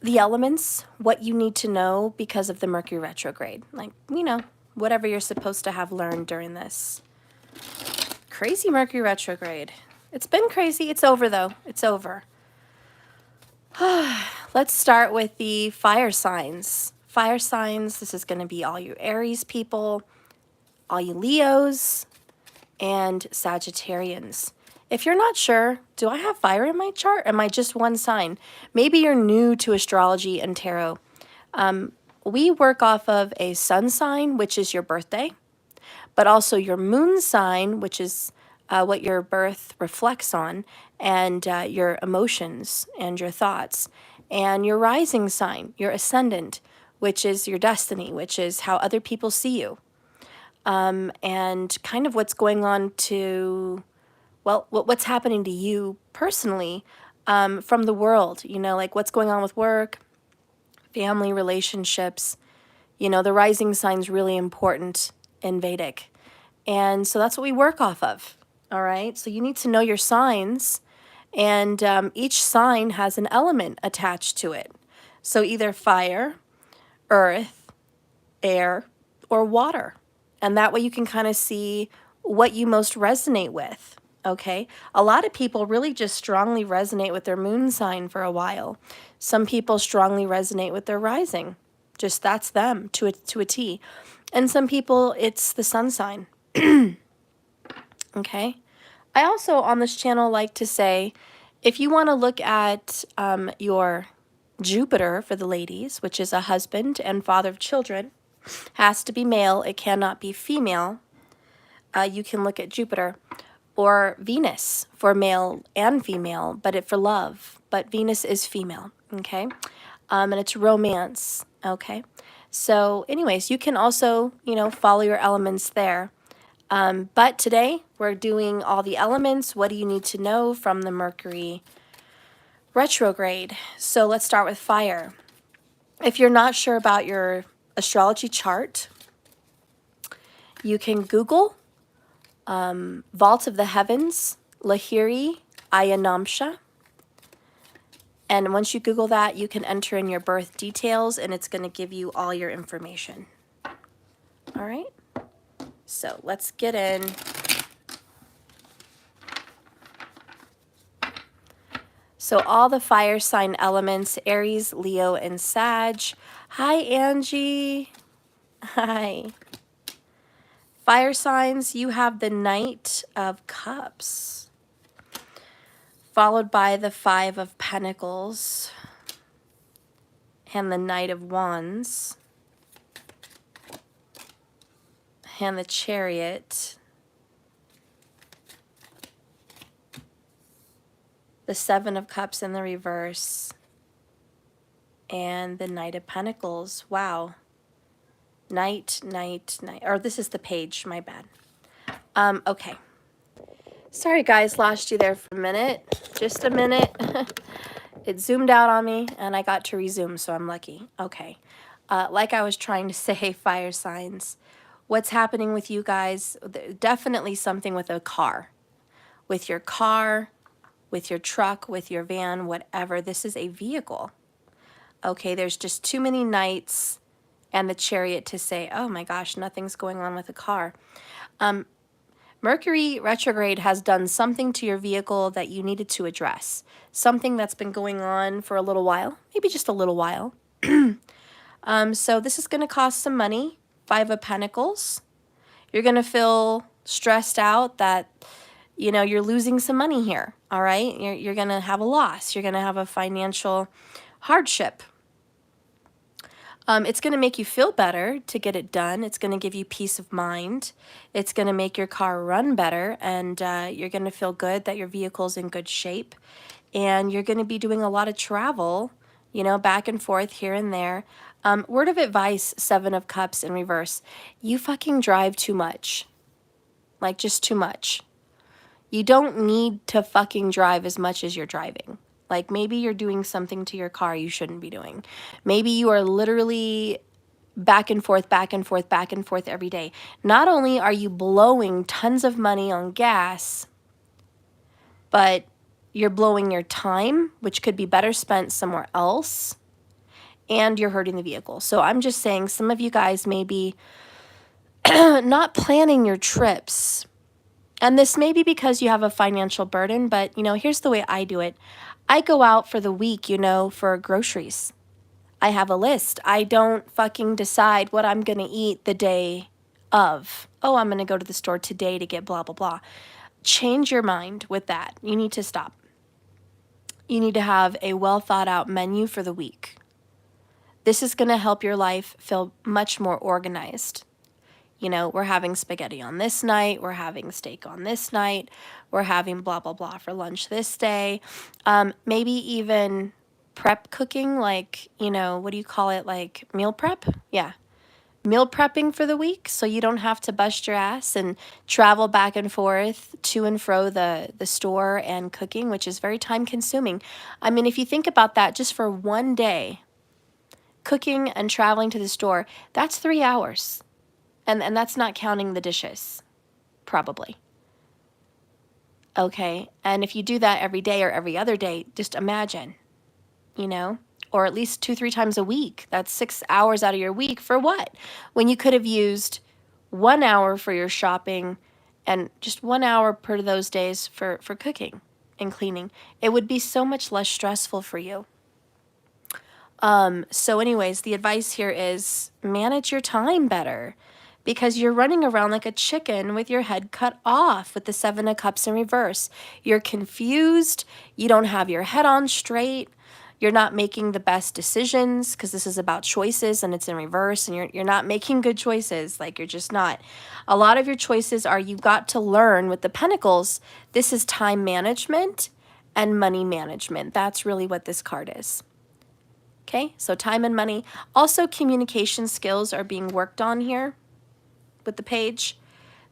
the elements, what you need to know because of the Mercury retrograde. Like, whatever you're supposed to have learned during this crazy Mercury retrograde. It's been crazy. It's over, though. It's over. Let's start with the fire signs. Fire signs, this is going to be all you Aries people, all you Leos, and Sagittarians. If you're not sure, do I have fire in my chart? Am I just one sign? Maybe you're new to astrology and tarot. We work off of a sun sign, which is your birthday, but also your moon sign, which is what your birth reflects on, and your emotions and your thoughts, and your rising sign, your ascendant, which is your destiny, which is how other people see you. And kind of what's going on to, well, what's happening to you personally from the world, like what's going on with work, family, relationships. The rising sign's really important in Vedic. And so that's what we work off of, all right? So you need to know your signs, and each sign has an element attached to it. So either fire, earth, air, or water. And that way you can kind of see what you most resonate with, okay? A lot of people really just strongly resonate with their moon sign for a while. Some people strongly resonate with their rising. Just that's them to a T. And some people, it's the sun sign. Okay? I also, on this channel, like to say, if you want to look at your Jupiter for the ladies, which is a husband and father of children, has to be male, it cannot be female. You can look at Jupiter, or Venus for male and female, but for love. But Venus is female, okay? And it's romance, okay? So anyways, you can also, follow your elements there. But today we're doing all the elements. What do you need to know from the Mercury retrograde? So let's start with fire. If you're not sure about your astrology chart, you can Google Vault of the Heavens, Lahiri Ayanamsha. And once you Google that, you can enter in your birth details, and it's going to give you all your information. All right? So let's get in. So all the fire sign elements, Aries, Leo, and Sag. Hi, Angie. Hi. Fire signs, you have the Knight of Cups, followed by the Five of Pentacles and the Knight of Wands and the Chariot, the Seven of Cups in the reverse, and the Knight of Pentacles. Wow. Knight, or this is the page, my bad. Okay. Sorry guys, lost you there for a minute. Just a minute. It zoomed out on me and I got to resume, so I'm lucky. Okay. Like I was trying to say, fire signs. What's happening with you guys? Definitely something with a car. With your car, with your truck, with your van, whatever. This is a vehicle. Okay, there's just too many knights and the Chariot to say, oh my gosh, nothing's going on with a car. Mercury retrograde has done something to your vehicle that you needed to address. Something that's been going on for a little while, maybe just a little while. So this is going to cost some money. Five of Pentacles. You're going to feel stressed out that, you're losing some money here, all right? You're going to have a loss. You're going to have a financial hardship. It's going to make you feel better to get it done. It's going to give you peace of mind. It's going to make your car run better, and you're going to feel good that your vehicle's in good shape. And you're going to be doing a lot of travel, back and forth here and there. Word of advice, Seven of Cups in reverse. You fucking drive too much. Like, just too much. You don't need to fucking drive as much as you're driving. Like, maybe you're doing something to your car you shouldn't be doing. Maybe you are literally back and forth, back and forth, back and forth every day. Not only are you blowing tons of money on gas, but you're blowing your time, which could be better spent somewhere else. and you're hurting the vehicle. So I'm just saying some of you guys may be not planning your trips. And this may be because you have a financial burden, but here's the way I do it. I go out for the week, for groceries. I have a list. I don't fucking decide what I'm going to eat the day of. Oh, I'm going to go to the store today to get blah, blah, blah. Change your mind with that. You need to stop. You need to have a well thought out menu for the week. This is going to help your life feel much more organized. We're having spaghetti on this night. We're having steak on this night. We're having blah, blah, blah for lunch this day. Maybe even prep cooking, like, what do you call it? Like meal prep? Yeah. Meal prepping for the week, so you don't have to bust your ass and travel back and forth to and fro the store and cooking, which is very time consuming. I mean, if you think about that, just for one day, cooking and traveling to the store, that's 3 hours. And that's not counting the dishes, probably. Okay, and if you do that every day or every other day, just imagine, or at least 2-3 times a week. That's 6 hours out of your week for what? When you could have used 1 hour for your shopping and just 1 hour per those days for cooking and cleaning. It would be so much less stressful for you. So anyways, the advice here is manage your time better, because you're running around like a chicken with your head cut off with the 7 of Cups in reverse. You're confused. You don't have your head on straight. You're not making the best decisions, because this is about choices and it's in reverse, and you're not making good choices. Like, you're just not. A lot of your choices are, you've got to learn with the Pentacles. This is time management and money management. That's really what this card is. Okay, so time and money. Also, communication skills are being worked on here with the page.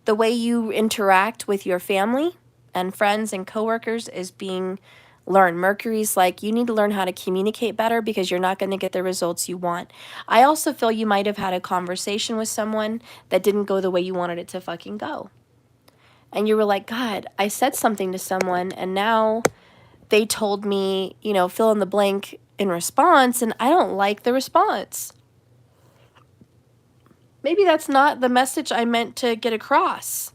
The way you interact with your family and friends and coworkers is being learned. Mercury's like, you need to learn how to communicate better, because you're not going to get the results you want. I also feel you might have had a conversation with someone that didn't go the way you wanted it to fucking go. And you were like, God, I said something to someone and now they told me, fill in the blank in response, and I don't like the response. Maybe that's not the message I meant to get across.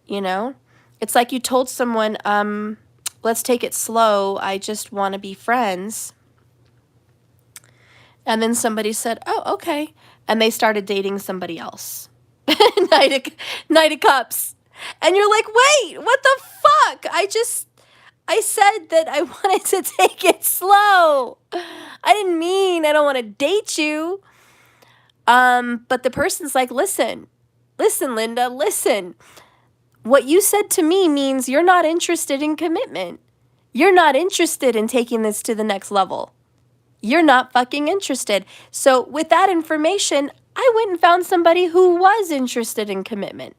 It's like you told someone, let's take it slow. I just want to be friends. And then somebody said, oh, okay. And they started dating somebody else. Knight of Cups. And you're like, wait, what the fuck? I said that I wanted to take it slow. I didn't mean I don't want to date you. But the person's like, listen, Linda, listen. What you said to me means you're not interested in commitment. You're not interested in taking this to the next level. You're not fucking interested. So with that information, I went and found somebody who was interested in commitment.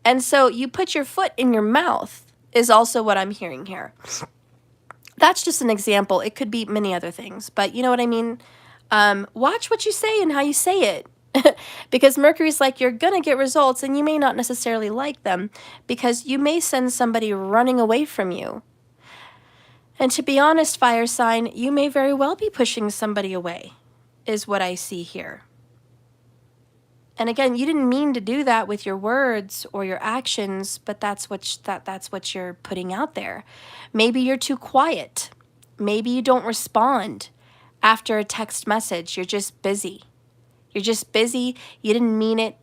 And so you put your foot in your mouth is also what I'm hearing here. That's just an example. It could be many other things, but you know what I mean? Watch what you say and how you say it. Because Mercury's like, you're going to get results and you may not necessarily like them, because you may send somebody running away from you. And to be honest, fire sign, you may very well be pushing somebody away, is what I see here. And again, you didn't mean to do that with your words or your actions, but that's what you're putting out there. Maybe you're too quiet. Maybe you don't respond after a text message. You're just busy. You're just busy. You didn't mean it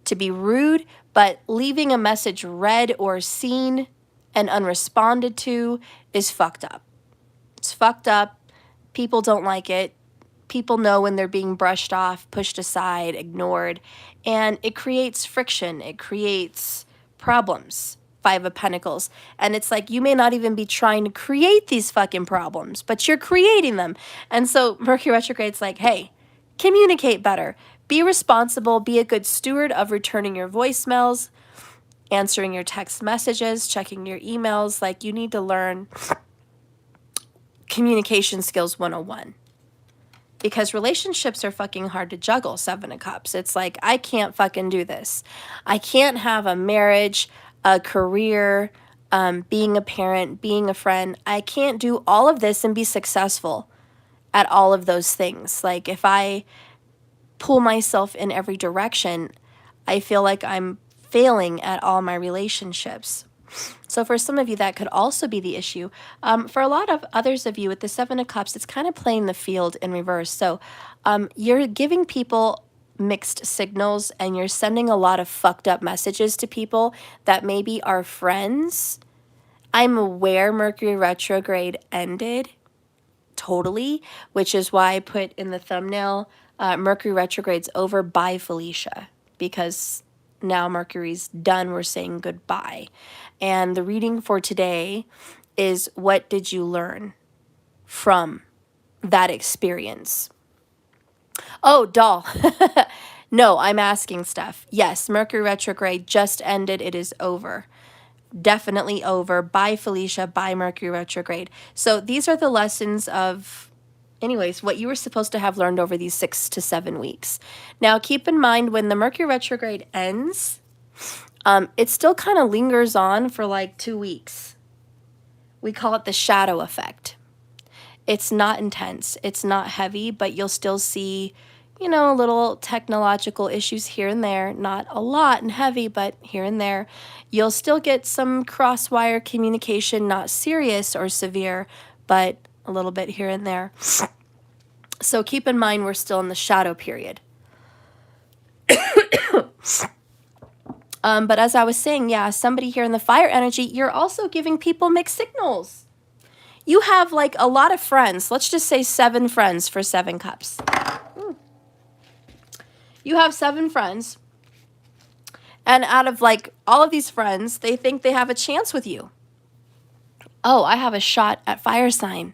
to be rude, but leaving a message read or seen and unresponded to is fucked up. It's fucked up. People don't like it. People know when they're being brushed off, pushed aside, ignored, and it creates friction. It creates problems. 5 of Pentacles. And it's like, you may not even be trying to create these fucking problems, but you're creating them. And so Mercury retrograde's like, hey, communicate better. Be responsible. Be a good steward of returning your voicemails, answering your text messages, checking your emails. Like, you need to learn communication skills 101. Because relationships are fucking hard to juggle, 7 of Cups. It's like, I can't fucking do this. I can't have a marriage, a career, being a parent, being a friend. I can't do all of this and be successful at all of those things. Like if I pull myself in every direction, I feel like I'm failing at all my relationships. So for some of you, that could also be the issue. For a lot of others of you, with the Seven of Cups, it's kind of playing the field in reverse. So you're giving people mixed signals, and you're sending a lot of fucked up messages to people that maybe are friends. I'm aware Mercury retrograde ended totally, which is why I put in the thumbnail, Mercury retrograde's over, bye Felicia, because now Mercury's done, we're saying goodbye. And the reading for today is, what did you learn from that experience? Oh, doll. No, I'm asking stuff. Yes, Mercury retrograde just ended. It is over. Definitely over. Bye, Felicia. Bye, Mercury retrograde. So these are the lessons of, anyways, what you were supposed to have learned over these 6 to 7 weeks. Now, keep in mind, when the Mercury retrograde ends, it still kind of lingers on for like 2 weeks. We call it the shadow effect. It's not intense. It's not heavy, but you'll still see, you know, little technological issues here and there. Not a lot and heavy, but here and there. You'll still get some cross-wire communication, not serious or severe, but a little bit here and there. So keep in mind, we're still in the shadow period. But as I was saying, yeah, somebody here in the fire energy, you're also giving people mixed signals. You have like a lot of friends. Let's just say 7 friends for 7 cups. You have 7 friends. And out of like all of these friends, they think they have a chance with you. Oh, I have a shot at fire sign.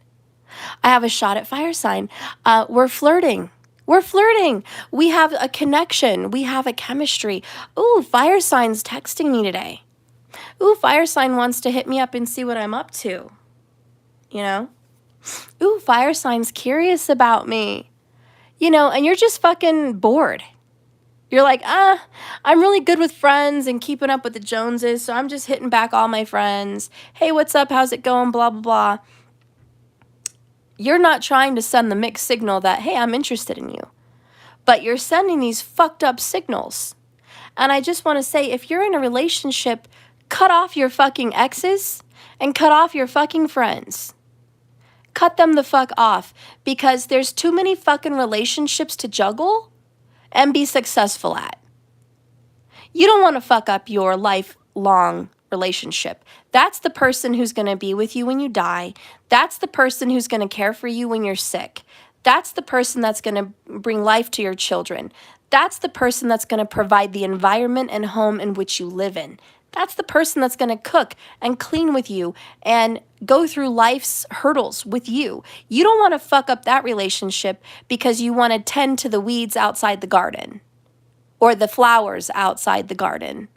I have a shot at fire sign. We're flirting. We're flirting. We have a connection. We have a chemistry. Ooh, fire sign's texting me today. Ooh, fire sign wants to hit me up and see what I'm up to. You know? Ooh, fire sign's curious about me. You know, and you're just fucking bored. You're like, I'm really good with friends and keeping up with the Joneses, so I'm just hitting back all my friends. Hey, what's up? How's it going? Blah, blah, blah. You're not trying to send the mixed signal that, hey, I'm interested in you. But you're sending these fucked up signals. And I just want to say, if you're in a relationship, cut off your fucking exes and cut off your fucking friends. Cut them the fuck off, because there's too many fucking relationships to juggle and be successful at. You don't want to fuck up your lifelong relationship. That's the person who's going to be with you when you die. That's the person who's going to care for you when you're sick. That's the person that's going to bring life to your children. That's the person that's going to provide the environment and home in which you live in. That's the person that's going to cook and clean with you and go through life's hurdles with you. You don't want to fuck up that relationship because you want to tend to the weeds outside the garden or the flowers outside the garden.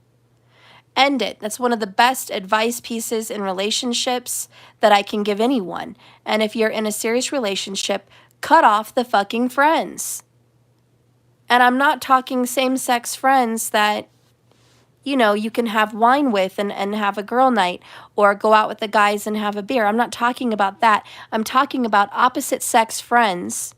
End it. That's one of the best advice pieces in relationships that I can give anyone. And if you're in a serious relationship, cut off the fucking friends. And I'm not talking same-sex friends that, you know, you can have wine with and have a girl night or go out with the guys and have a beer. I'm not talking about that. I'm talking about opposite sex friends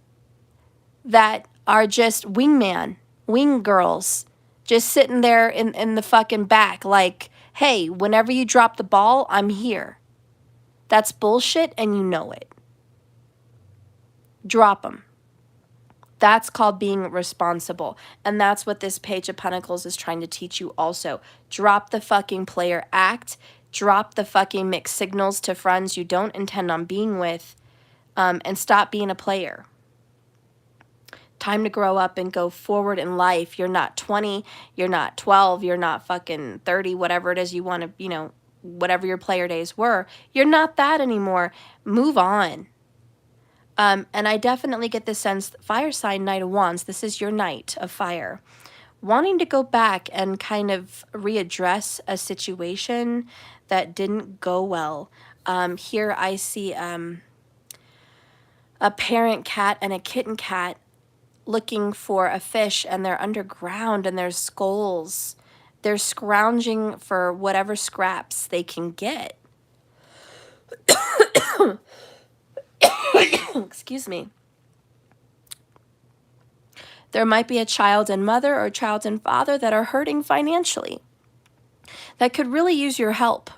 that are just wingman, wing girls, just sitting there in the fucking back like, hey, whenever you drop the ball, I'm here. That's bullshit and you know it. Drop them. That's called being responsible. And that's what this Page of Pentacles is trying to teach you also. Drop the fucking player act. Drop the fucking mixed signals to friends you don't intend on being with. And stop being a player. Time to grow up and go forward in life. You're not 20. You're not 12. You're not fucking 30. Whatever it is you want to, you know, whatever your player days were. You're not that anymore. Move on. And I definitely get the sense, fire sign, Knight of Wands, this is your Knight of Fire. Wanting to go back and kind of readdress a situation that didn't go well. Here I see a parent cat and a kitten cat looking for a fish, and they're underground and there's skulls. They're scrounging for whatever scraps they can get. Excuse me. There might be a child and mother or a child and father that are hurting financially that could really use your help.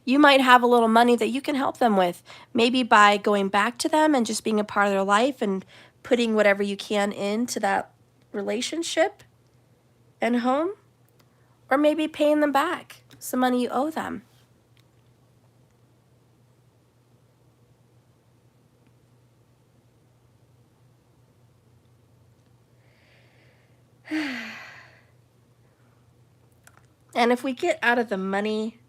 You might have a little money that you can help them with, maybe by going back to them and just being a part of their life and putting whatever you can into that relationship and home, or maybe paying them back some money you owe them. And if we get out of the money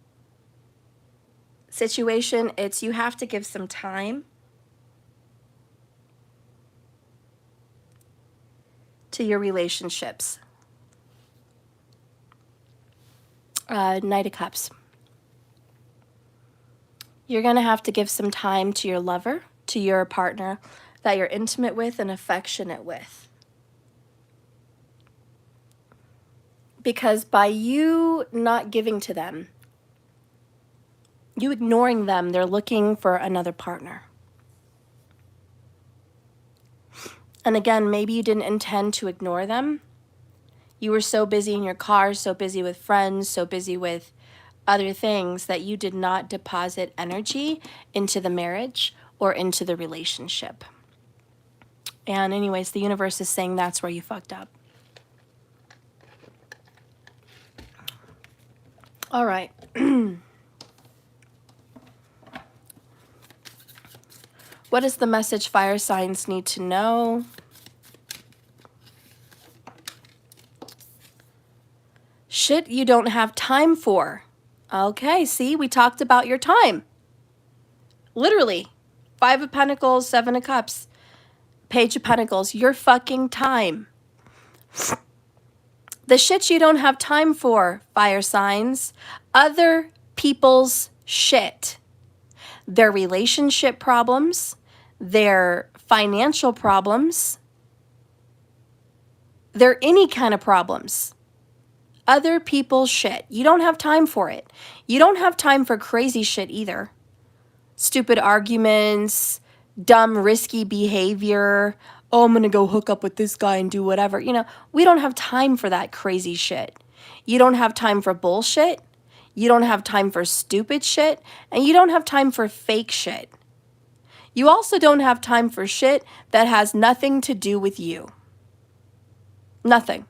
situation, it's you have to give some time to your relationships. Knight of Cups. You're going to have to give some time to your lover, to your partner that you're intimate with and affectionate with. Because by you not giving to them, you ignoring them, they're looking for another partner. And again, maybe you didn't intend to ignore them. You were so busy in your car, so busy with friends, so busy with other things that you did not deposit energy into the marriage or into the relationship. And anyways, the universe is saying that's where you fucked up. All right. What is the message fire signs need to know? Shit you don't have time for. Okay, see, we talked about your time. Literally. 5 of Pentacles, 7 of Cups, Page of Pentacles, your fucking time. The shit you don't have time for, fire signs. Other people's shit. Their relationship problems, their financial problems, their any kind of problems. Other people's shit. You don't have time for it. You don't have time for crazy shit either. Stupid arguments, dumb, risky behavior. Oh, I'm going to go hook up with this guy and do whatever. You know, we don't have time for that crazy shit. You don't have time for bullshit. You don't have time for stupid shit. And you don't have time for fake shit. You also don't have time for shit that has nothing to do with you. Nothing.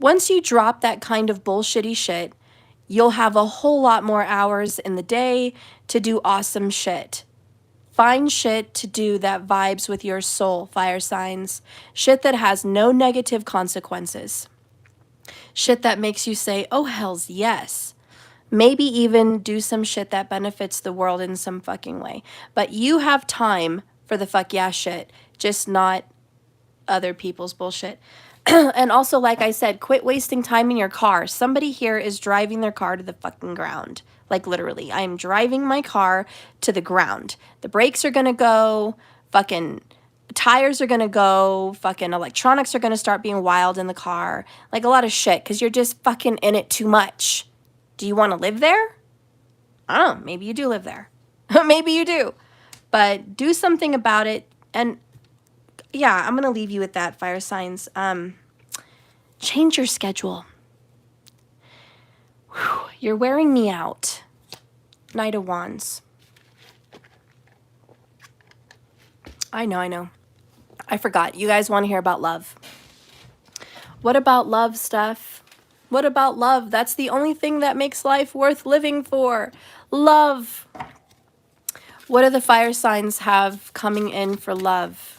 Once you drop that kind of bullshitty shit, you'll have a whole lot more hours in the day to do awesome shit. Find shit to do that vibes with your soul, fire signs. Shit that has no negative consequences. Shit that makes you say, oh, hells yes. Maybe even do some shit that benefits the world in some fucking way. But you have time for the fuck yeah shit, just not other people's bullshit. And also, like I said, quit wasting time in your car. Somebody here is driving their car to the fucking ground. Like literally, I am driving my car to the ground. The brakes are gonna go, fucking tires are gonna go, fucking electronics are gonna start being wild in the car. Like a lot of shit, because you're just fucking in it too much. Do you want to live there? I don't know, maybe you do live there. Maybe you do. But do something about it. And yeah, I'm gonna leave you with that, fire signs. Change your schedule. Whew, you're wearing me out. Knight of Wands. I know. I forgot. You guys want to hear about love. What about love, Steph? What about love? That's the only thing that makes life worth living for. Love. What do the fire signs have coming in for love?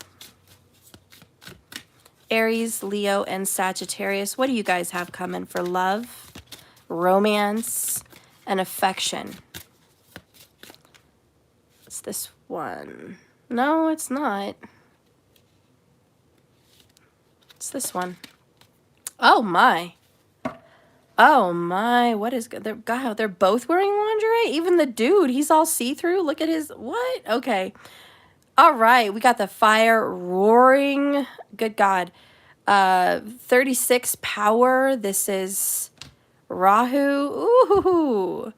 Aries, Leo, and Sagittarius. What do you guys have coming for love, romance, and affection? It's this one. No, it's not. It's this one. Oh my. Oh my. What is good? God, they're both wearing lingerie? Even the dude, he's all see-through. Look at his, what? Okay. All right. We got the fire roaring. Good God. 36 power. This is Rahu. Ooh.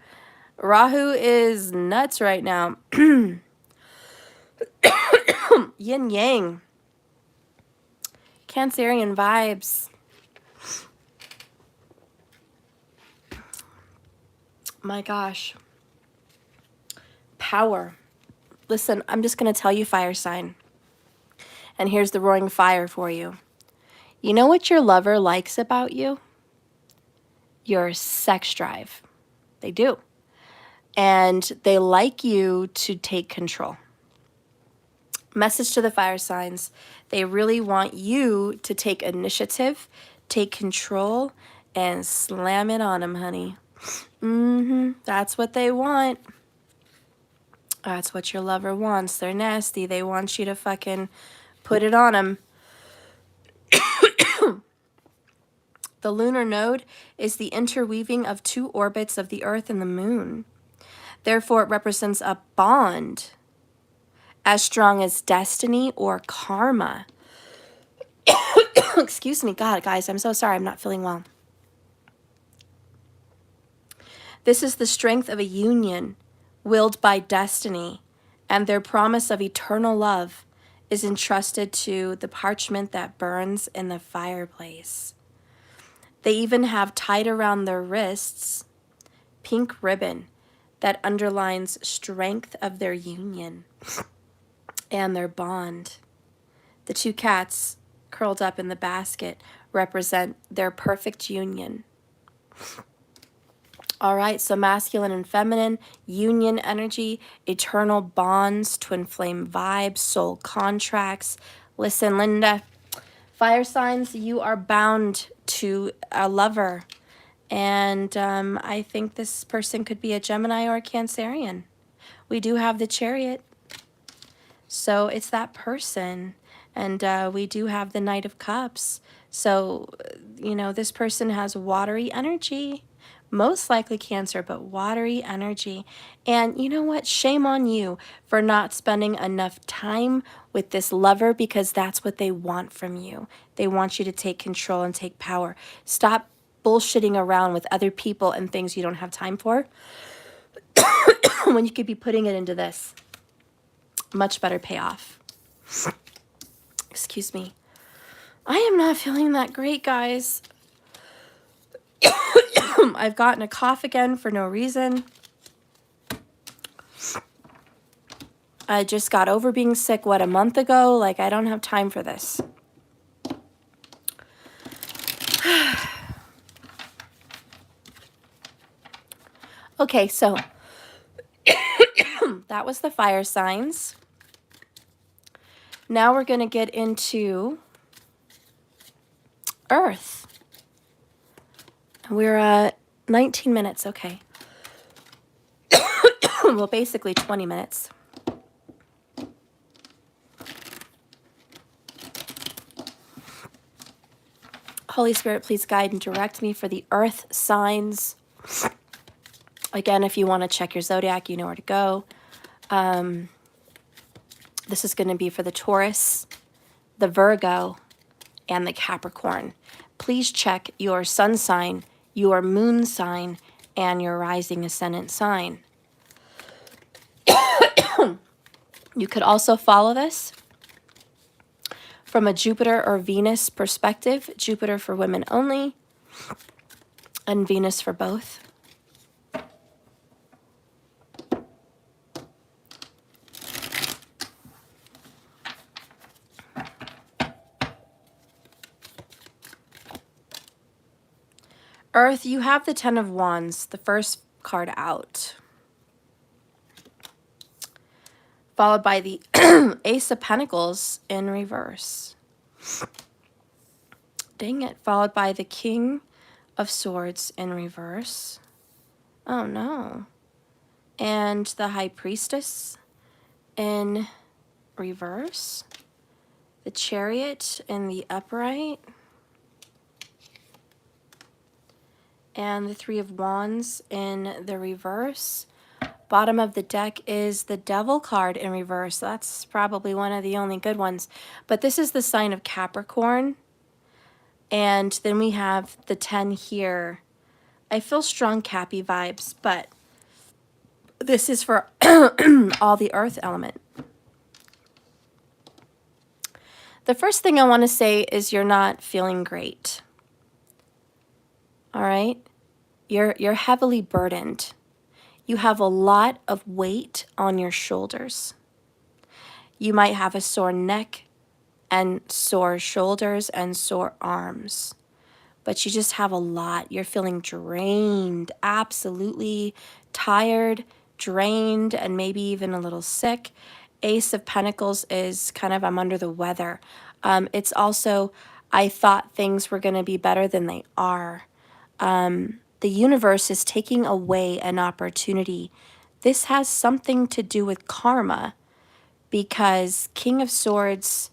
Rahu is nuts right now. Yin yang. Cancerian vibes. My gosh. Power. Listen, I'm just going to tell you, fire sign. And here's the roaring fire for you. You know what your lover likes about you? Your sex drive. They do. And they like you to take control. Message to the fire signs. They really want you to take initiative, take control, and slam it on them, honey. That's what they want. That's what your lover wants. They're nasty. They want you to fucking put it on them. The lunar node is the interweaving of two orbits of the Earth and the Moon. Therefore, it represents a bond as strong as destiny or karma. Excuse me. God, guys, I'm so sorry. I'm not feeling well. This is the strength of a union willed by destiny, and their promise of eternal love is entrusted to the parchment that burns in the fireplace. They even have tied around their wrists pink ribbon that underlines strength of their union and their bond. The two cats curled up in the basket represent their perfect union. All right, so masculine and feminine, union energy, eternal bonds, twin flame vibes, soul contracts. Listen, Linda, fire signs, you are bound to a lover. And I think this person could be a Gemini or a Cancerian. We do have the Chariot. So it's that person. And we do have the Knight of Cups. So, you know, this person has watery energy. Most likely Cancer, but watery energy. And you know what? Shame on you for not spending enough time with this lover, because that's what they want from you. They want you to take control and take power. Stop bullshitting around with other people and things you don't have time for when you could be putting it into this. Much better payoff. Excuse me. I am not feeling that great, guys. I've gotten a cough again for no reason. I just got over being sick, what, a month ago? Like, I don't have time for this. Okay, so that was the fire signs. Now we're going to get into Earth. We're at 19 minutes, okay. Well, basically 20 minutes. Holy Spirit, please guide and direct me for the Earth signs. Again, if you want to check your zodiac, you know where to go. This is going to be for the Taurus, the Virgo, and the Capricorn. Please check your sun sign, your moon sign, and your rising ascendant sign. You could also follow this from a Jupiter or Venus perspective. Jupiter for women only, and Venus for both. Earth, you have the Ten of Wands, the first card out. Followed by the Ace of Pentacles in reverse. Dang it. Followed by the King of Swords in reverse. Oh no. And the High Priestess in reverse. The Chariot in the upright. And the Three of Wands in the reverse. Bottom of the deck is the Devil card in reverse. That's probably one of the only good ones. But this is the sign of Capricorn. And then we have the 10 here. I feel strong Cappy vibes, but this is for all the earth element. The first thing I want to say is you're not feeling great. All right? You're heavily burdened. You have a lot of weight on your shoulders. You might have a sore neck and sore shoulders and sore arms, but you just have a lot. You're feeling drained, absolutely tired, drained, and maybe even a little sick. Ace of Pentacles is kind of, I'm under the weather. It's also, I thought things were going to be better than they are. The universe is taking away an opportunity. This has something to do with karma, because King of Swords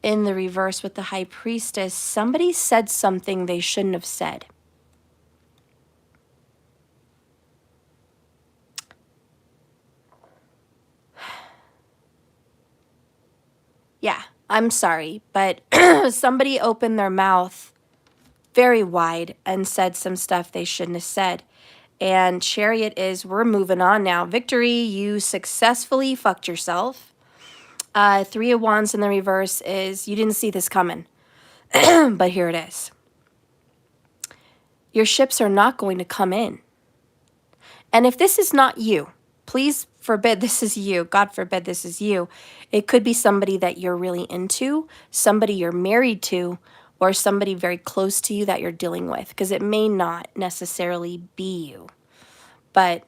in the reverse with the High Priestess, somebody said something they shouldn't have said. Yeah, I'm sorry, but somebody opened their mouth very wide and said some stuff they shouldn't have said. And Chariot is, we're moving on now. Victory, you successfully fucked yourself. Three of Wands in the reverse is, you didn't see this coming, but here it is. Your ships are not going to come in. And if this is not you, please forbid this is you, God forbid this is you, it could be somebody that you're really into, somebody you're married to, or somebody very close to you that you're dealing with, because it may not necessarily be you. But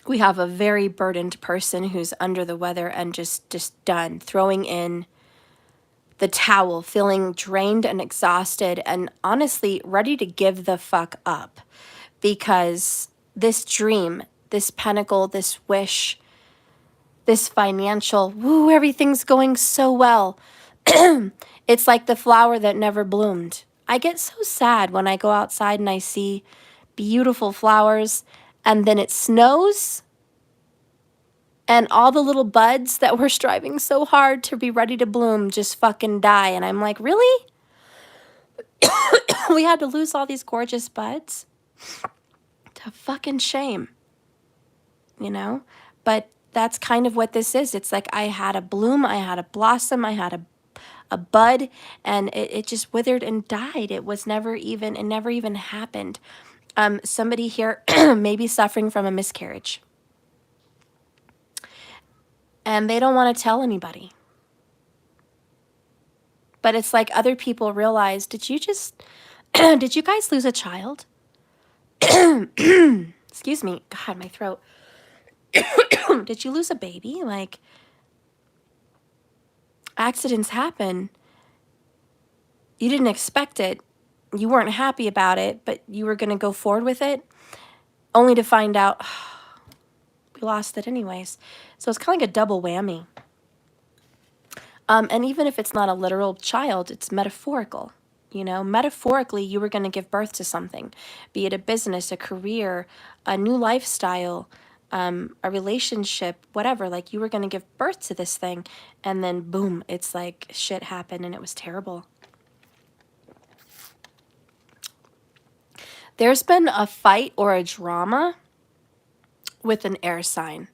we have a very burdened person who's under the weather and just done, throwing in the towel, feeling drained and exhausted, and honestly ready to give the fuck up, because this dream, this pentacle, this wish, this financial, woo, everything's going so well. It's like the flower that never bloomed. I get so sad when I go outside and I see beautiful flowers and then it snows and all the little buds that were striving so hard to be ready to bloom just fucking die. And I'm like, really? We had to lose all these gorgeous buds? A fucking shame, you know? But that's kind of what this is. It's like I had a bloom, I had a blossom, I had a bud, and it just withered and died. It never even happened. Somebody here may be suffering from a miscarriage, and they don't want to tell anybody. But it's like other people realize, did you guys lose a child? Excuse me. God, my throat. Did you lose a baby? Like, accidents happen. You didn't expect it. You weren't happy about it, but you were going to go forward with it, only to find out we lost it anyways. So it's kind of like a double whammy. And even if it's not a literal child, it's metaphorical. You know, metaphorically, you were going to give birth to something, be it a business, a career, a new lifestyle, a relationship, whatever. Like, you were going to give birth to this thing, and then boom, it's like shit happened and it was terrible. There's been a fight or a drama with an air sign.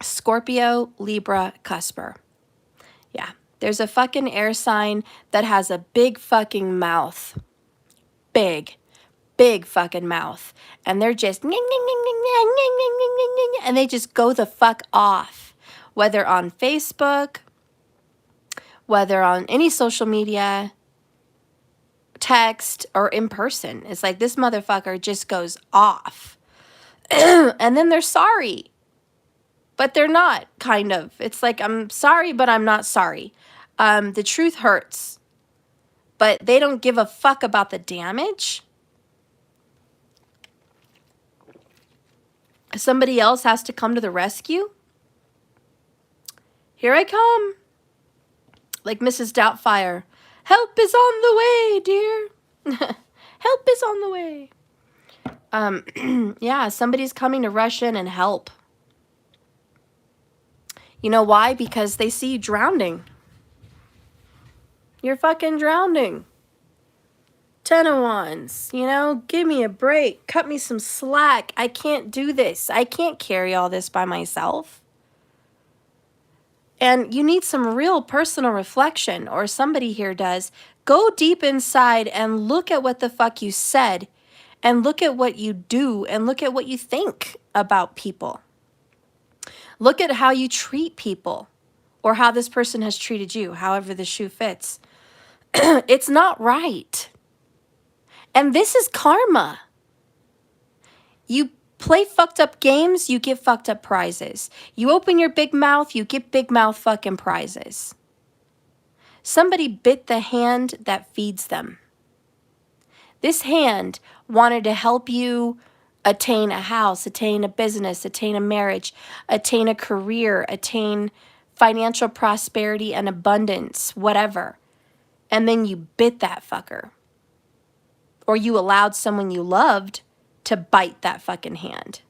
Scorpio, Libra, Cusper. Yeah. There's a fucking air sign that has a big fucking mouth. Big fucking mouth. And they're just, and they just go the fuck off. Whether on Facebook, whether on any social media, text, or in person. It's like this motherfucker just goes off. And then they're sorry. But they're not, kind of. It's like, I'm sorry, but I'm not sorry. The truth hurts, but they don't give a fuck about the damage. Somebody else has to come to the rescue. Here I come. Like Mrs. Doubtfire. Help is on the way, dear. Help is on the way. Yeah, somebody's coming to rush in and help. You know why? Because they see you drowning. You're fucking drowning. 10 of Wands, you know, give me a break. Cut me some slack. I can't do this. I can't carry all this by myself. And you need some real personal reflection, or somebody here does. Go deep inside and look at what the fuck you said, and look at what you do, and look at what you think about people. Look at how you treat people, or how this person has treated you, however the shoe fits. It's not right. And this is karma. You play fucked up games, you get fucked up prizes. You open your big mouth, you get big mouth fucking prizes. Somebody bit the hand that feeds them. This hand wanted to help you attain a house, attain a business, attain a marriage, attain a career, attain financial prosperity and abundance, whatever. And then you bit that fucker. Or you allowed someone you loved to bite that fucking hand.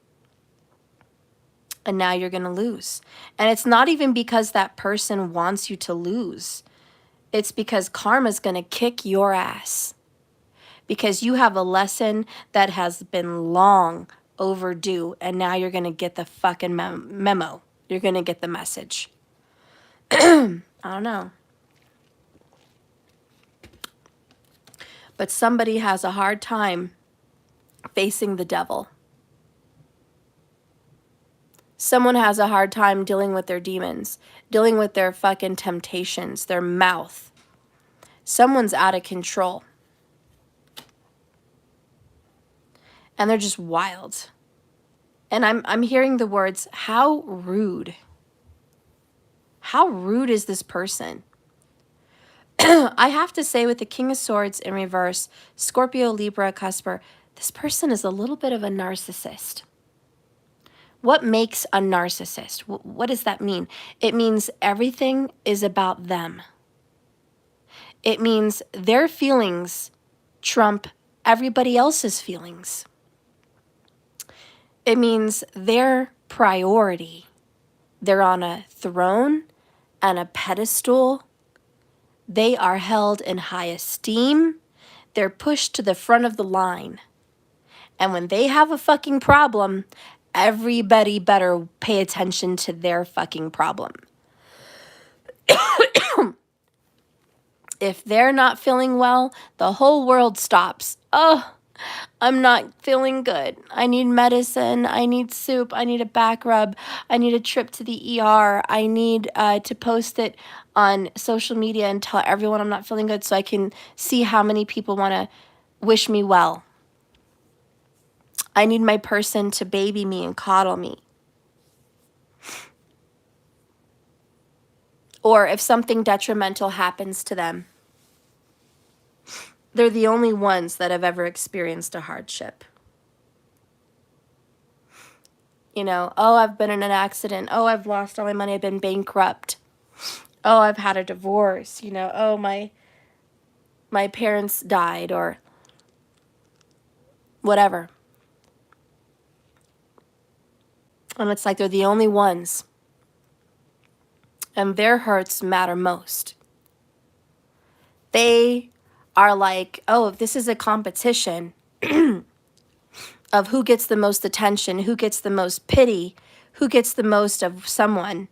And now you're going to lose. And it's not even because that person wants you to lose. It's because karma's going to kick your ass. Because you have a lesson that has been long overdue, and now you're going to get the fucking memo. You're going to get the message. I don't know. But somebody has a hard time facing the devil. Someone has a hard time dealing with their demons, dealing with their fucking temptations, their mouth. Someone's out of control. And they're just wild. And I'm hearing the words, how rude. How rude is this person? I have to say, with the King of Swords in reverse, Scorpio, Libra, Cusper, this person is a little bit of a narcissist. What makes a narcissist? What does that mean? It means everything is about them. It means their feelings trump everybody else's feelings. It means their priority. They're on a throne and a pedestal. They are held in high esteem. They're pushed to the front of the line. And when they have a fucking problem, everybody better pay attention to their fucking problem. If they're not feeling well, the whole world stops. Oh, I'm not feeling good. I need medicine. I need soup. I need a back rub. I need a trip to the ER. I need to post it on social media and tell everyone I'm not feeling good so I can see how many people want to wish me well. I need my person to baby me and coddle me. Or if something detrimental happens to them, they're the only ones that have ever experienced a hardship. You know, oh, I've been in an accident. Oh, I've lost all my money. I've been bankrupt. Oh, I've had a divorce. You know, oh, my parents died, or whatever. And it's like they're the only ones. And their hurts matter most. They are like, oh, if this is a competition of who gets the most attention, who gets the most pity, who gets the most of someone,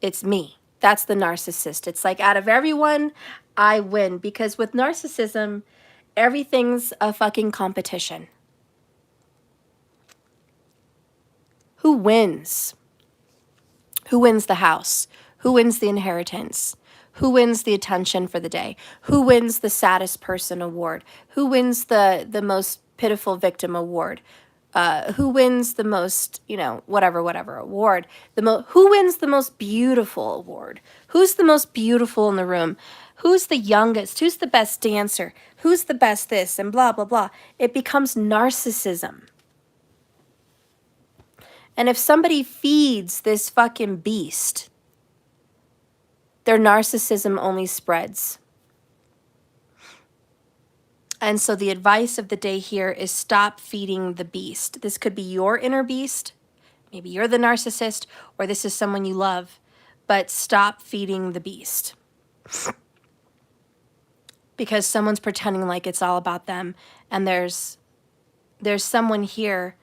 it's me. That's the narcissist. It's like, out of everyone, I win. Because with narcissism, everything's a fucking competition. Who wins? Who wins the house? Who wins the inheritance? Who wins the attention for the day? Who wins the saddest person award? Who wins the most pitiful victim award? Who wins the most, you know, whatever award? Who wins the most beautiful award? Who's the most beautiful in the room? Who's the youngest? Who's the best dancer? Who's the best this? And blah, blah, blah. It becomes narcissism. And if somebody feeds this fucking beast, their narcissism only spreads. And so the advice of the day here is stop feeding the beast. This could be your inner beast. Maybe you're the narcissist, or this is someone you love. But stop feeding the beast. Because someone's pretending like it's all about them. And there's someone here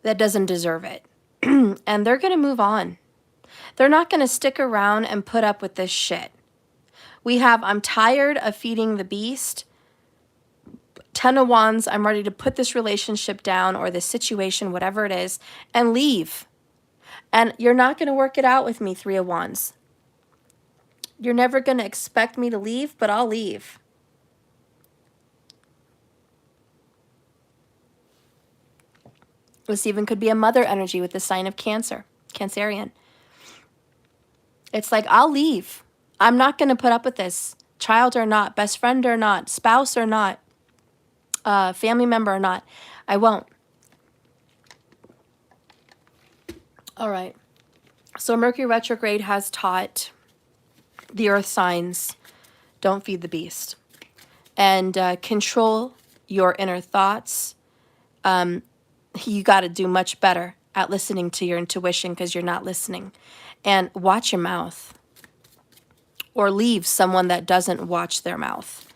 that doesn't deserve it. And they're going to move on. They're not going to stick around and put up with this shit. We have, I'm tired of feeding the beast. 10 of Wands, I'm ready to put this relationship down or this situation, whatever it is, and leave. And you're not going to work it out with me, 3 of Wands. You're never going to expect me to leave, but I'll leave. This even could be a mother energy with the sign of Cancer, Cancerian. It's like, I'll leave. I'm not going to put up with this. Child or not, best friend or not, spouse or not, family member or not. I won't. All right. So Mercury retrograde has taught the earth signs, don't feed the beast. And control your inner thoughts. You got to do much better at listening to your intuition because you're not listening. And watch your mouth. Or leave someone that doesn't watch their mouth.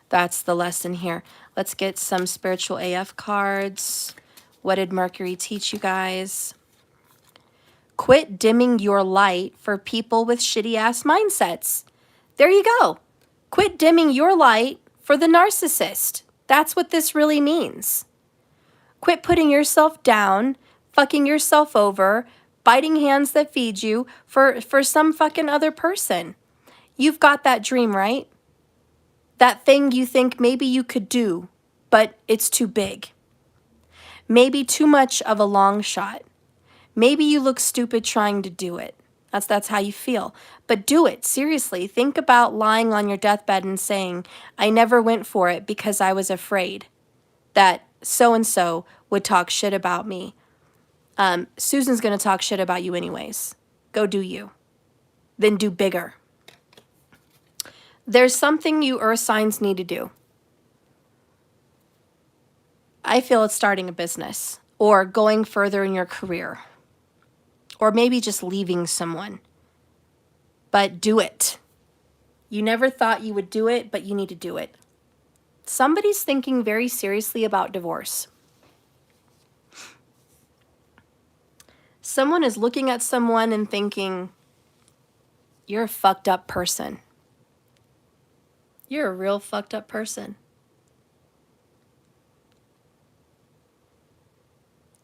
That's the lesson here. Let's get some spiritual AF cards. What did Mercury teach you guys? Quit dimming your light for people with shitty-ass mindsets. There you go. Quit dimming your light for the narcissist. That's what this really means. Quit putting yourself down, fucking yourself over, biting hands that feed you for some fucking other person. You've got that dream, right? That thing you think maybe you could do, but it's too big. Maybe too much of a long shot. Maybe you look stupid trying to do it. That's how you feel. But do it. Seriously. Think about lying on your deathbed and saying, I never went for it because I was afraid that so-and-so would talk shit about me. Susan's going to talk shit about you anyways. Go do you. Then do bigger. There's something you earth signs need to do. I feel it's starting a business or going further in your career or maybe just leaving someone. But do it. You never thought you would do it, but you need to do it. Somebody's thinking very seriously about divorce. Someone is looking at someone and thinking, you're a fucked up person. You're a real fucked up person.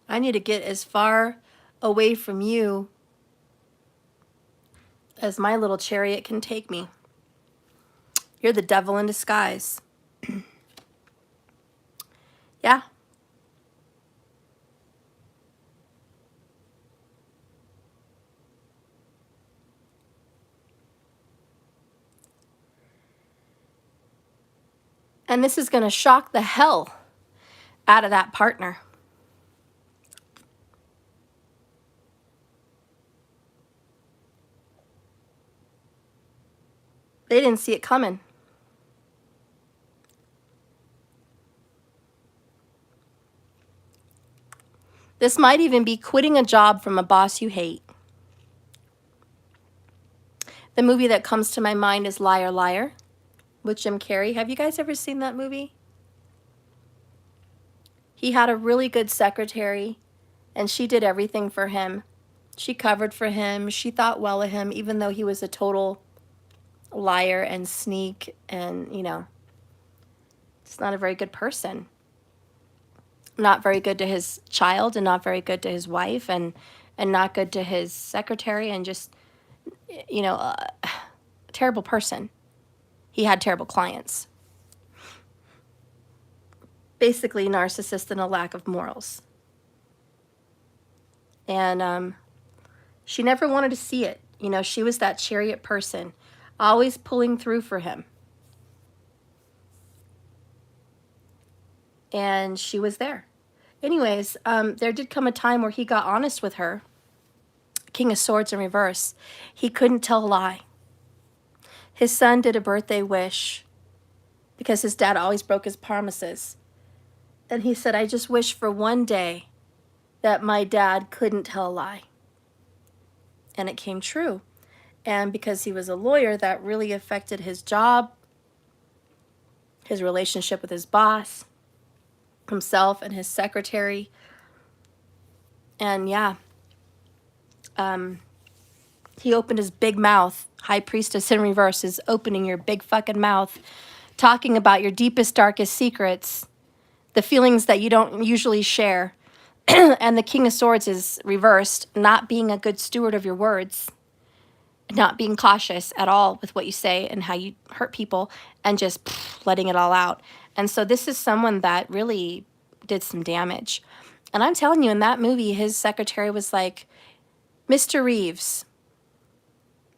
I need to get as far away from you as my little chariot can take me. You're the devil in disguise. Yeah. And this is going to shock the hell out of that partner. They didn't see it coming. This might even be quitting a job from a boss you hate. The movie that comes to my mind is Liar, Liar with Jim Carrey. Have you guys ever seen that movie? He had a really good secretary, and she did everything for him. She covered for him. She thought well of him, even though he was a total liar and sneak and, you know, just not a very good person. Not very good to his child and not very good to his wife and not good to his secretary and just, you know, a terrible person. He had terrible clients. Basically, narcissist and a lack of morals. And she never wanted to see it. You know, she was that chariot person, always pulling through for him. And she was there. Anyways, there did come a time where he got honest with her. King of Swords in reverse. He couldn't tell a lie. His son did a birthday wish because his dad always broke his promises. And he said, I just wish for one day that my dad couldn't tell a lie. And it came true. And because he was a lawyer, that really affected his job, his relationship with his boss, himself and his secretary. And yeah, He opened his big mouth. High Priestess in reverse is opening your big fucking mouth, talking about your deepest, darkest secrets, the feelings that you don't usually share. And the King of Swords is reversed, not being a good steward of your words, not being cautious at all with what you say and how you hurt people, and just letting it all out. And so this is someone that really did some damage. And I'm telling you, in that movie, his secretary was like, Mr. Reeves.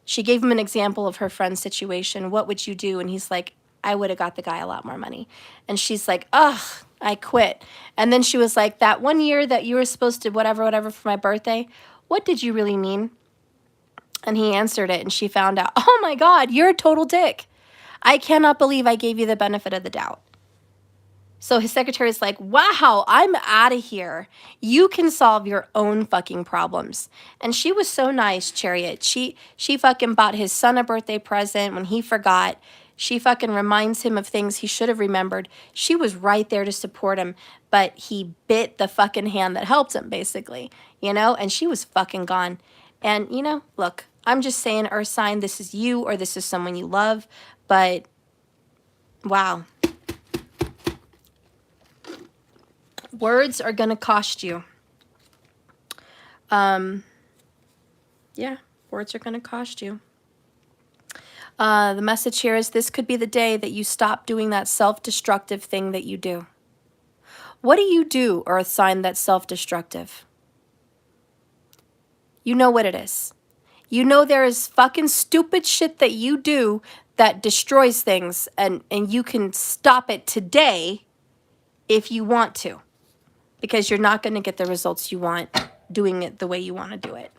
She gave him an example of her friend's situation. What would you do? And he's like, I would have got the guy a lot more money. And she's like, ugh, I quit. And then she was like, that 1 year that you were supposed to whatever for my birthday, what did you really mean? And he answered it, and she found out, oh my God, you're a total dick. I cannot believe I gave you the benefit of the doubt. So his secretary is like, wow, I'm out of here. You can solve your own fucking problems. And she was so nice, Chariot. She fucking bought his son a birthday present when he forgot. She fucking reminds him of things he should have remembered. She was right there to support him, but he bit the fucking hand that helped him, basically, you know? And she was fucking gone. And, you know, look, I'm just saying, Earth sign, this is you or this is someone you love, but wow. Words are going to cost you. Yeah, words are going to cost you. The message here is this could be the day that you stop doing that self-destructive thing that you do. What do you do, Earth sign, that's self-destructive? You know what it is. You know there is fucking stupid shit that you do that destroys things, and you can stop it today if you want to, because you're not going to get the results you want doing it the way you want to do it.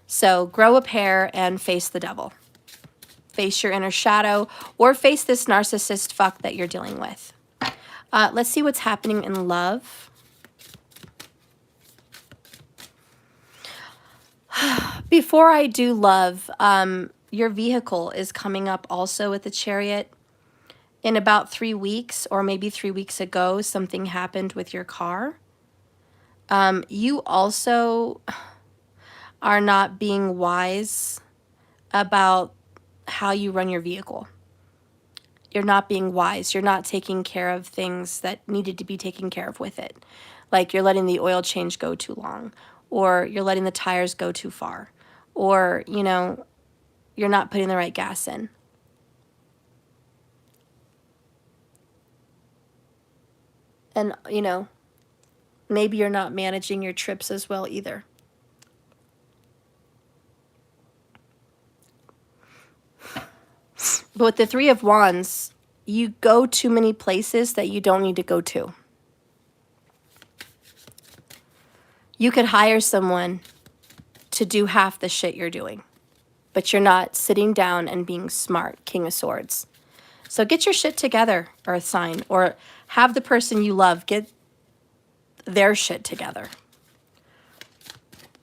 So grow a pair and face the devil. Face your inner shadow, or face this narcissist fuck that you're dealing with. Let's see what's happening in love. Before I do love, your vehicle is coming up also with the Chariot. In about 3 weeks, or maybe 3 weeks ago, something happened with your car. You also are not being wise about how you run your vehicle. You're not being wise. You're not taking care of things that needed to be taken care of with it. Like you're letting the oil change go too long, or you're letting the tires go too far, or, you know, you're not putting the right gas in. And, you know, maybe you're not managing your trips as well either. But with the Three of Wands, you go too many places that you don't need to go to. You could hire someone to do half the shit you're doing, but you're not sitting down and being smart, King of Swords. So get your shit together, Earth sign, or have the person you love get their shit together.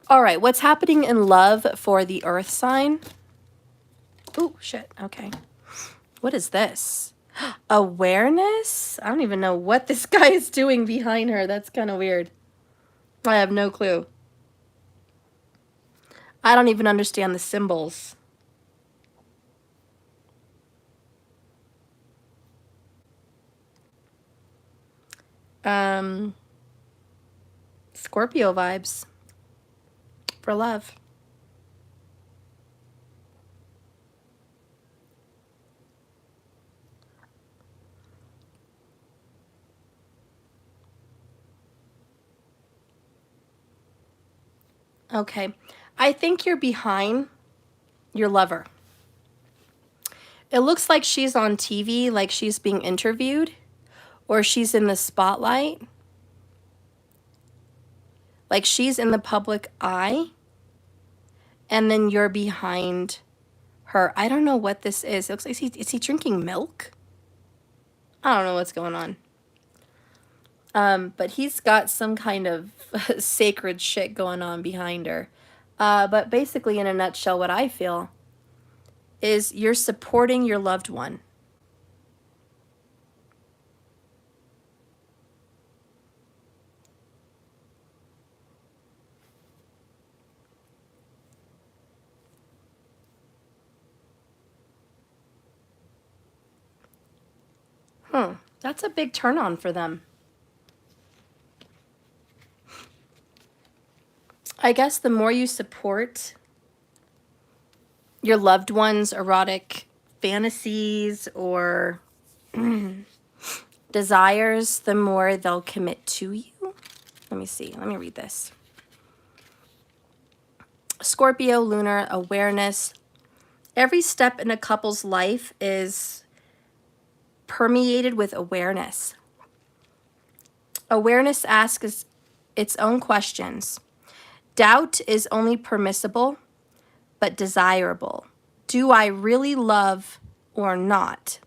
All right, what's happening in love for the Earth sign? Oh, shit, okay. What is this? Awareness? I don't even know what this guy is doing behind her. That's kind of weird. I have no clue. I don't even understand the symbols. Scorpio vibes for love. Okay. I think you're behind your lover. It looks like she's on TV, like she's being interviewed, or she's in the spotlight. Like she's in the public eye, and then you're behind her. I don't know what this is. It looks like, is he drinking milk? I don't know what's going on. But he's got some kind of sacred shit going on behind her. But basically, in a nutshell, what I feel is you're supporting your loved one. That's a big turn on for them. I guess the more you support your loved one's erotic fantasies or desires, the more they'll commit to you. Let me see. Let me read this. Scorpio, lunar awareness. Every step in a couple's life is permeated with awareness. Awareness asks its own questions. Doubt is only permissible, but desirable. Do I really love or not?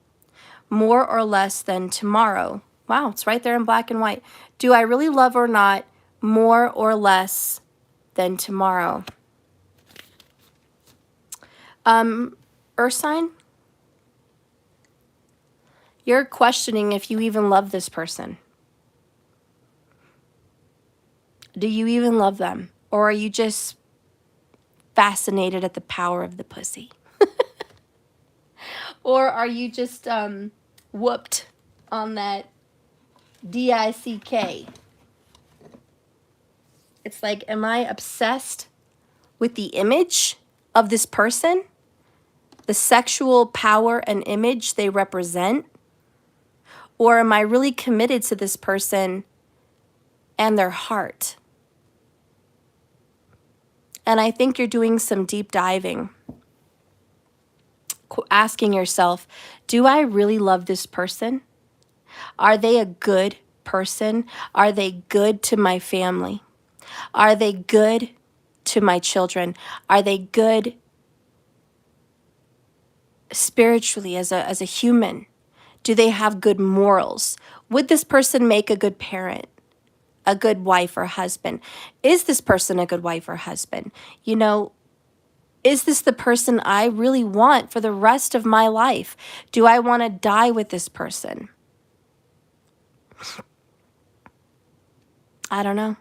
More or less than tomorrow. Wow, it's right there in black and white. Do I really love or not? More or less than tomorrow. Earth sign? You're questioning if you even love this person. Do you even love them? Or are you just fascinated at the power of the pussy? Or are you just whooped on that DICK? It's like, am I obsessed with the image of this person? The sexual power and image they represent? Or am I really committed to this person and their heart? And I think you're doing some deep diving, asking yourself, do I really love this person? Are they a good person? Are they good to my family? Are they good to my children? Are they good spiritually as a human? Do they have good morals? Would this person make a good parent, a good wife or husband? Is this person a good wife or husband? You know, is this the person I really want for the rest of my life? Do I want to die with this person? I don't know.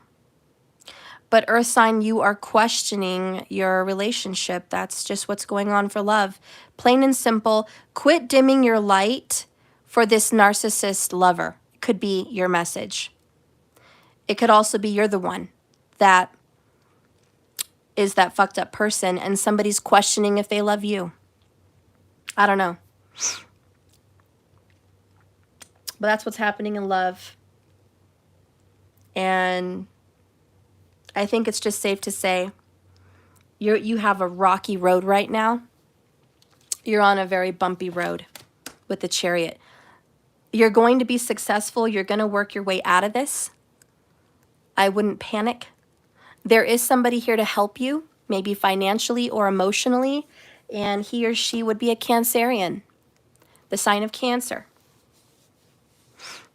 But Earth sign, you are questioning your relationship. That's just what's going on for love. Plain and simple, quit dimming your light for this narcissist lover. It could be your message. It could also be you're the one that is that fucked up person and somebody's questioning if they love you. I don't know. But that's what's happening in love. And I think it's just safe to say you have a rocky road right now. You're on a very bumpy road with the Chariot. You're going to be successful. You're going to work your way out of this. I wouldn't panic. There is somebody here to help you, maybe financially or emotionally, and he or she would be a Cancerian, the sign of Cancer.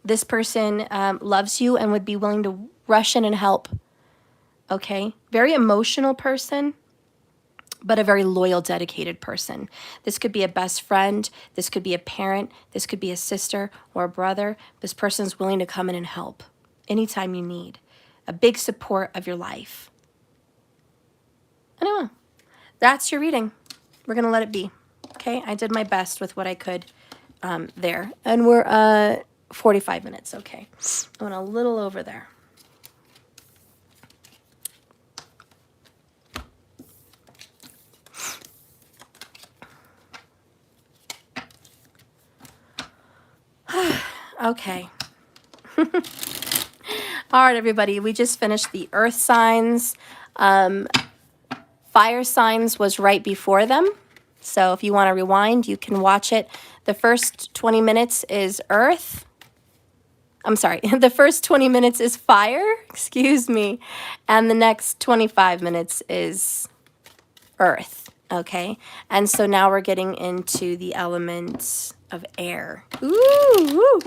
This person loves you and would be willing to rush in and help. Okay? Very emotional person, but a very loyal, dedicated person. This could be a best friend. This could be a parent. This could be a sister or a brother. This person's willing to come in and help anytime you need. A big support of your life. I don't know. That's your reading. We're going to let it be. Okay? I did my best with what I could there. And we're 45 minutes. Okay. I went a little over there. Okay. All right, everybody. We just finished the earth signs. Fire signs was right before them. So if you want to rewind, you can watch it. The first 20 minutes is earth. I'm sorry. The first 20 minutes is fire. Excuse me. And the next 25 minutes is earth. Okay. And so now we're getting into the elements of air. Ooh,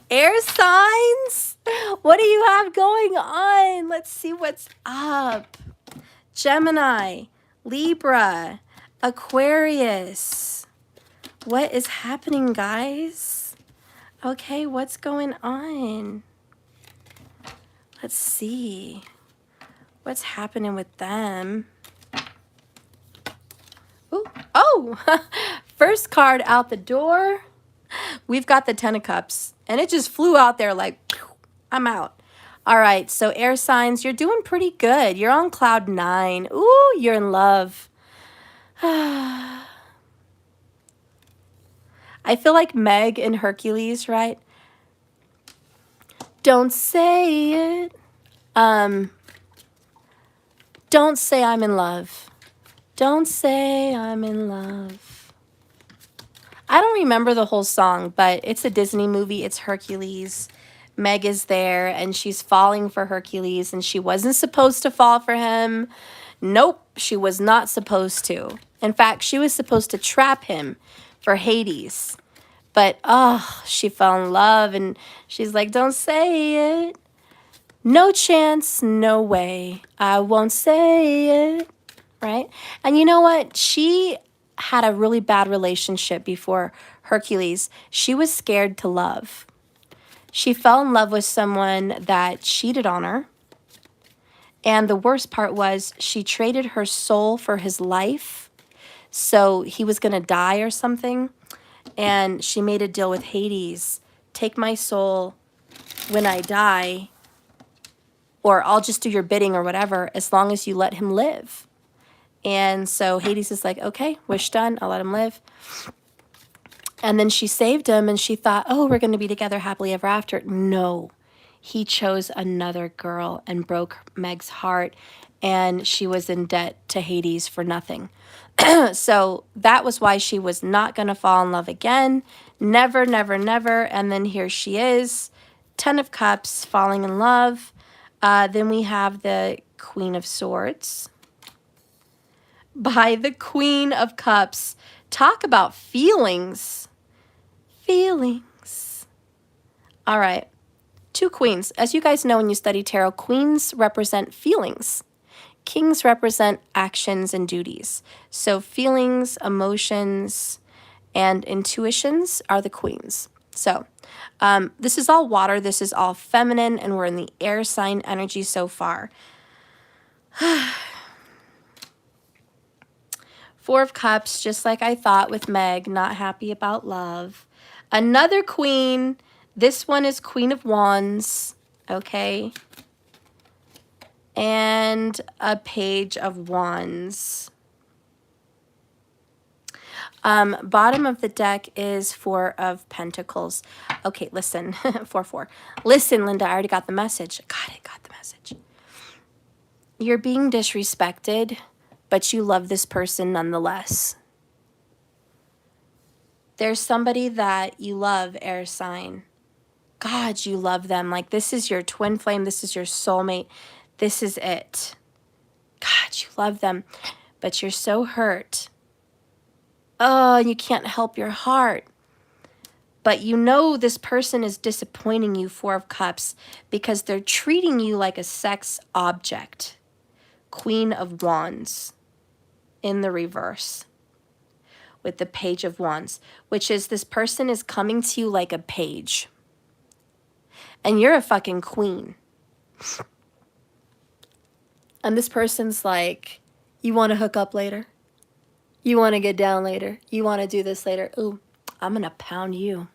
air signs. What do you have going on? Let's see what's up. Gemini, Libra, Aquarius. What is happening, guys? Okay, what's going on? Let's see. What's happening with them? Ooh. Oh, first card out the door. We've got the 10 of cups, and it just flew out there like, pew, I'm out. All right, so air signs, you're doing pretty good. You're on cloud 9. Ooh, you're in love. I feel like Meg in Hercules, right? Don't say it. Don't say I'm in love. Don't say I'm in love. I don't remember the whole song, but it's a Disney movie. It's Hercules. Meg is there, and she's falling for Hercules, and she wasn't supposed to fall for him. Nope, she was not supposed to. In fact, she was supposed to trap him for Hades. But, oh, she fell in love, and she's like, don't say it. No chance, no way. I won't say it. Right? And you know what? She had a really bad relationship before Hercules. She was scared to love. She fell in love with someone that cheated on her. And the worst part was she traded her soul for his life. So he was going to die or something. And she made a deal with Hades. Take my soul when I die, or I'll just do your bidding or whatever, as long as you let him live. And so Hades is like, okay, wish done. I'll let him live. And then she saved him, and she thought, oh, we're going to be together happily ever after. No, he chose another girl and broke Meg's heart, and she was in debt to Hades for nothing. So that was why she was not going to fall in love again. Never, never, never. And then here she is, 10 of Cups, falling in love. Then we have the Queen of Swords by the Queen of Cups. Talk about feelings. Feelings. All right. 2 queens. As you guys know when you study tarot, queens represent feelings. Kings represent actions and duties. So feelings, emotions, and intuitions are the queens. So this is all water. This is all feminine, and we're in the air sign energy so far. 4 of Cups, just like I thought with Meg, not happy about love. Another queen. This one is Queen of Wands, okay? And a Page of Wands. Bottom of the deck is 4 of Pentacles. Okay, listen, 4-4. Listen, Linda, I already got the message. Got the message. You're being disrespected, but you love this person nonetheless. There's somebody that you love, air sign. God, you love them. Like, this is your twin flame. This is your soulmate. This is it. God, you love them, but you're so hurt. Oh, you can't help your heart. But you know this person is disappointing you, 4 of Cups, because they're treating you like a sex object. Queen of Wands in the reverse with the Page of Wands, which is this person is coming to you like a page. And you're a fucking queen. And this person's like, you want to hook up later? You want to get down later? You want to do this later? Ooh, I'm going to pound you.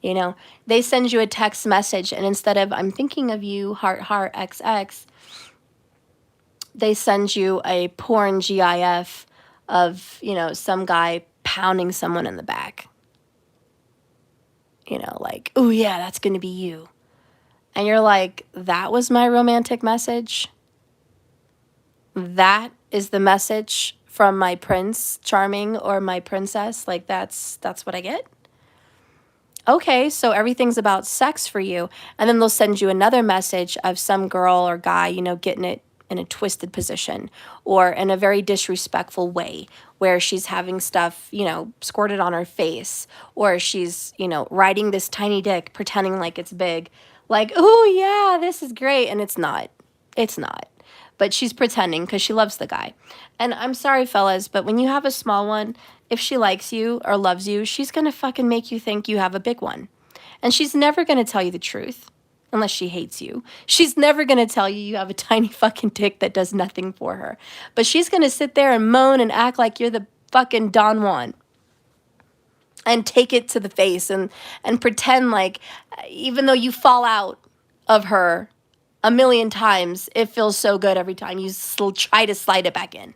You know, they send you a text message, and instead of, I'm thinking of you, heart, heart, XX, they send you a porn GIF of, you know, some guy pounding someone in the back. You know, like, oh yeah, that's going to be you. And you're like, that was my romantic message? That is the message from my Prince Charming or my princess? Like, that's what I get? Okay, so everything's about sex for you. And then they'll send you another message of some girl or guy, you know, getting it in a twisted position or in a very disrespectful way where she's having stuff, you know, squirted on her face, or she's, you know, riding this tiny dick pretending like it's big. Like, oh yeah, this is great. And it's not. It's not. But she's pretending because she loves the guy. And I'm sorry, fellas, but when you have a small one, if she likes you or loves you, she's going to fucking make you think you have a big one. And she's never going to tell you the truth unless she hates you. She's never going to tell you you have a tiny fucking dick that does nothing for her. But she's going to sit there and moan and act like you're the fucking Don Juan. and take it to the face and pretend like even though you fall out of her a million times, it feels so good every time you try to slide it back in.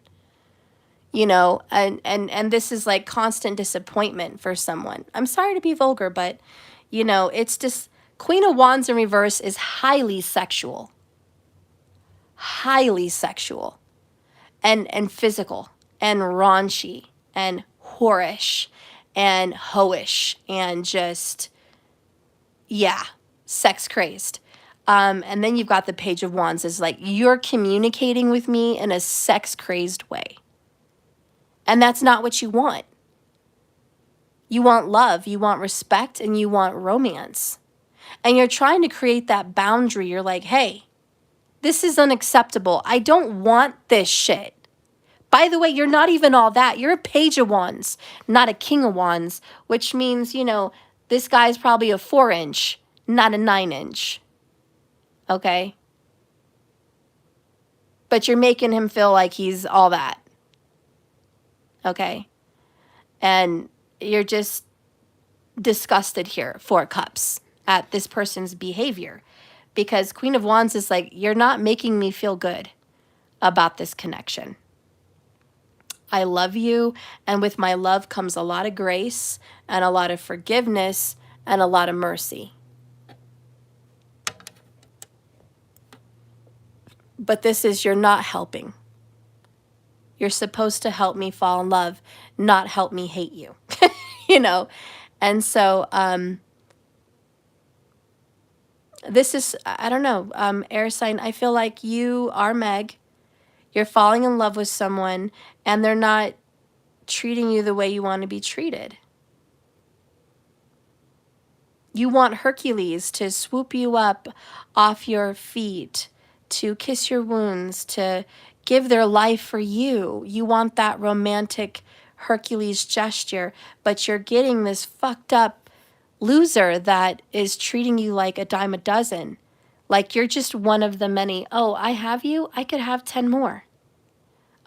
You know, and this is like constant disappointment for someone. I'm sorry to be vulgar, but you know, it's just Queen of Wands in reverse is highly sexual. Highly sexual and physical and raunchy and whorish and hoish and just, yeah, sex crazed. And then you've got the Page of Wands is like, you're communicating with me in a sex crazed way. And that's not what you want. You want love, you want respect, and you want romance. And you're trying to create that boundary. You're like, hey, this is unacceptable. I don't want this shit. By the way, you're not even all that. You're a Page of Wands, not a King of Wands, which means, you know, this guy's probably a 4-inch, not a 9-inch. Okay? But you're making him feel like he's all that. Okay? And you're just disgusted here, 4 cups, at this person's behavior. Because Queen of Wands is like, you're not making me feel good about this connection. I love you, and with my love comes a lot of grace and a lot of forgiveness and a lot of mercy. But this is, you're not helping. You're supposed to help me fall in love, not help me hate you. You know? And so this is, I don't know, air sign, I feel like you are Meg. You're falling in love with someone and they're not treating you the way you want to be treated. You want Hercules to swoop you up off your feet, to kiss your wounds, to give their life for you. You want that romantic Hercules gesture, but you're getting this fucked up loser that is treating you like a dime a dozen. Like you're just one of the many. Oh, I have you? I could have 10 more.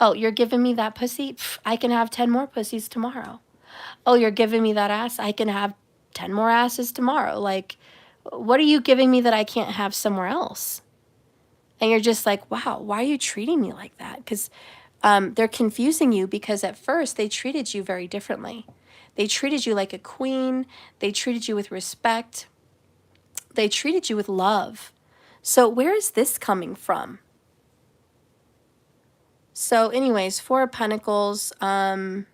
Oh, you're giving me that pussy? Pff, I can have 10 more pussies tomorrow. Oh, you're giving me that ass? I can have 10 more asses tomorrow. Like, what are you giving me that I can't have somewhere else? And you're just like, wow, why are you treating me like that? Because they're confusing you because at first they treated you very differently. They treated you like a queen. They treated you with respect. They treated you with love. So where is this coming from? So anyways, 4 of Pentacles in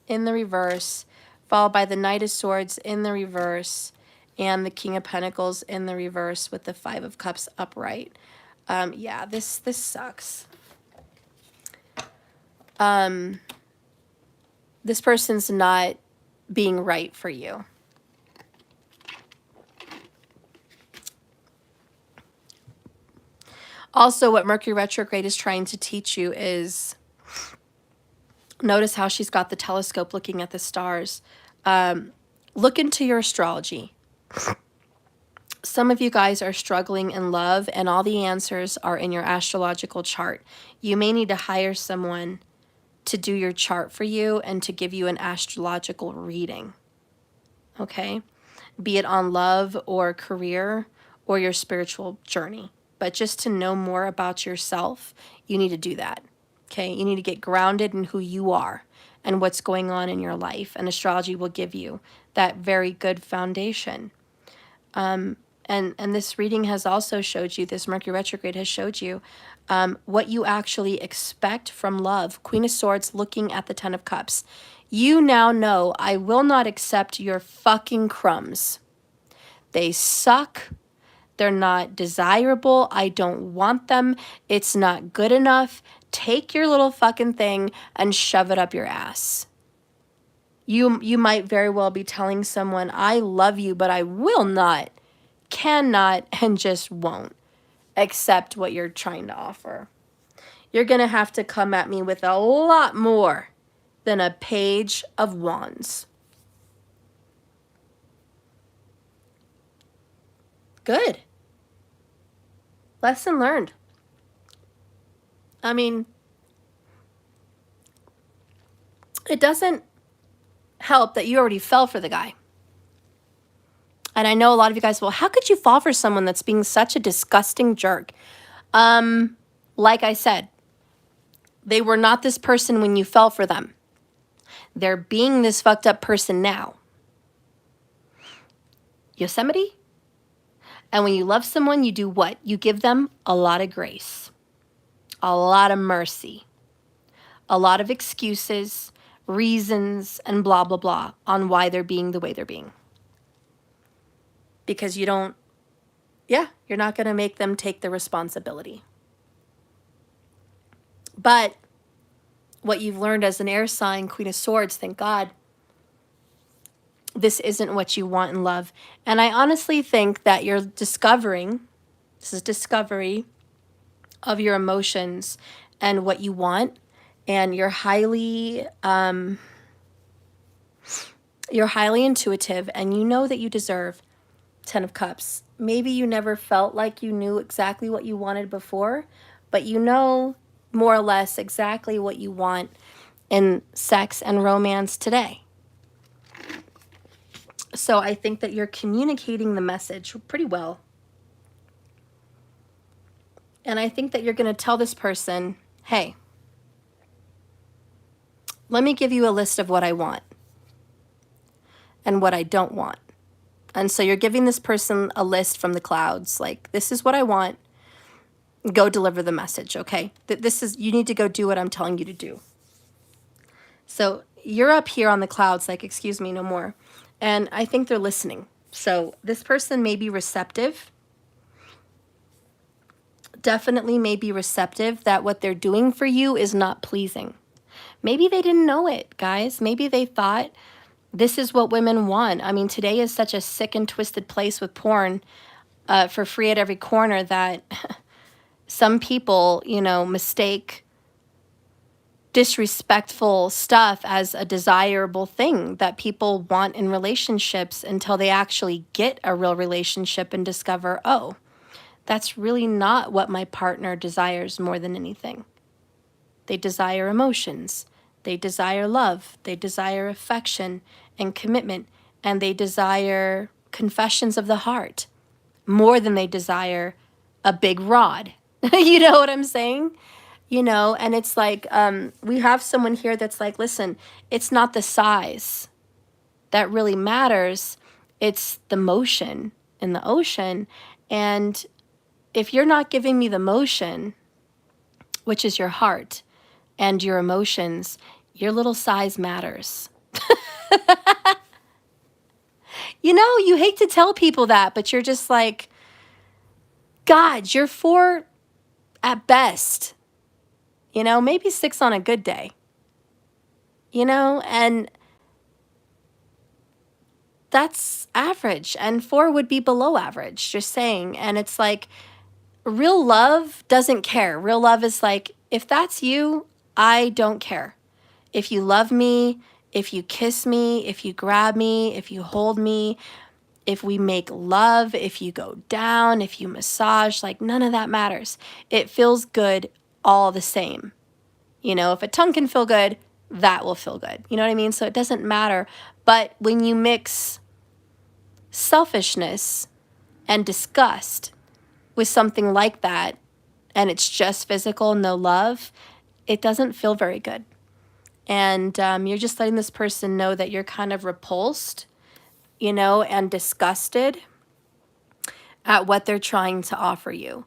the reverse, followed by the Knight of Swords in the reverse, and the King of Pentacles in the reverse with the 5 of Cups upright. Yeah, this sucks. This person's not being right for you. Also, what Mercury retrograde is trying to teach you is, notice how she's got the telescope looking at the stars. Look into your astrology. Some of you guys are struggling in love and all the answers are in your astrological chart. You may need to hire someone to do your chart for you and to give you an astrological reading. Okay? Be it on love or career or your spiritual journey. But just to know more about yourself, you need to do that. Okay? You need to get grounded in who you are and what's going on in your life. And astrology will give you that very good foundation. And this reading has also showed you, this Mercury retrograde has showed you what you actually expect from love. Queen of Swords looking at the 10 of Cups. You now know I will not accept your fucking crumbs. They suck. They're not desirable. I don't want them. It's not good enough. Take your little fucking thing and shove it up your ass. You might very well be telling someone, I love you, but I will not, cannot, and just won't accept what you're trying to offer. You're going to have to come at me with a lot more than a Page of Wands. Good. Lesson learned. I mean, it doesn't help that you already fell for the guy. And I know a lot of you guys, well, how could you fall for someone that's being such a disgusting jerk? Like I said, they were not this person when you fell for them. They're being this fucked up person now. Yosemite? And when you love someone, you do what? You give them a lot of grace, a lot of mercy, a lot of excuses, reasons, and blah, blah, blah on why they're being the way they're being. Because you don't, you're not going to make them take the responsibility. But what you've learned as an air sign, Queen of Swords, thank God, this isn't what you want in love. And I honestly think that you're discovering, this is discovery of your emotions and what you want. And you're highly intuitive, and you know that you deserve 10 of Cups. Maybe you never felt like you knew exactly what you wanted before, but you know more or less exactly what you want in sex and romance today. So I think that you're communicating the message pretty well. And I think that you're going to tell this person, hey, let me give you a list of what I want and what I don't want. And so you're giving this person a list from the clouds, like, this is what I want. Go deliver the message, okay? This is, you need to go do what I'm telling you to do. So you're up here on the clouds, like, excuse me, no more. And I think they're listening. So this person may be receptive. Definitely may be receptive that what they're doing for you is not pleasing. Maybe they didn't know it, guys. Maybe they thought this is what women want. I mean, today is such a sick and twisted place with porn for free at every corner that some people, you know, mistake disrespectful stuff as a desirable thing that people want in relationships until they actually get a real relationship and discover, oh, that's really not what my partner desires more than anything. They desire emotions. They desire love. They desire affection and commitment. And they desire confessions of the heart more than they desire a big rod. You know what I'm saying? You know, and it's like, we have someone here that's like, listen, it's not the size that really matters. It's the motion in the ocean. And if you're not giving me the motion, which is your heart and your emotions, your little size matters. You know, you hate to tell people that, but you're just like, God, you're 4 at best. You know, maybe 6 on a good day. You know, and that's average. And 4 would be below average, just saying. And it's like, real love doesn't care. Real love is like, if that's you, I don't care. If you love me, if you kiss me, if you grab me, if you hold me, if we make love, if you go down, if you massage, like, none of that matters. It feels good all the same. You know, if a tongue can feel good, that will feel good. You know what I mean? So it doesn't matter. But when you mix selfishness and disgust with something like that, and it's just physical, no love, it doesn't feel very good. And you're just letting this person know that you're kind of repulsed, you know, and disgusted at what they're trying to offer you.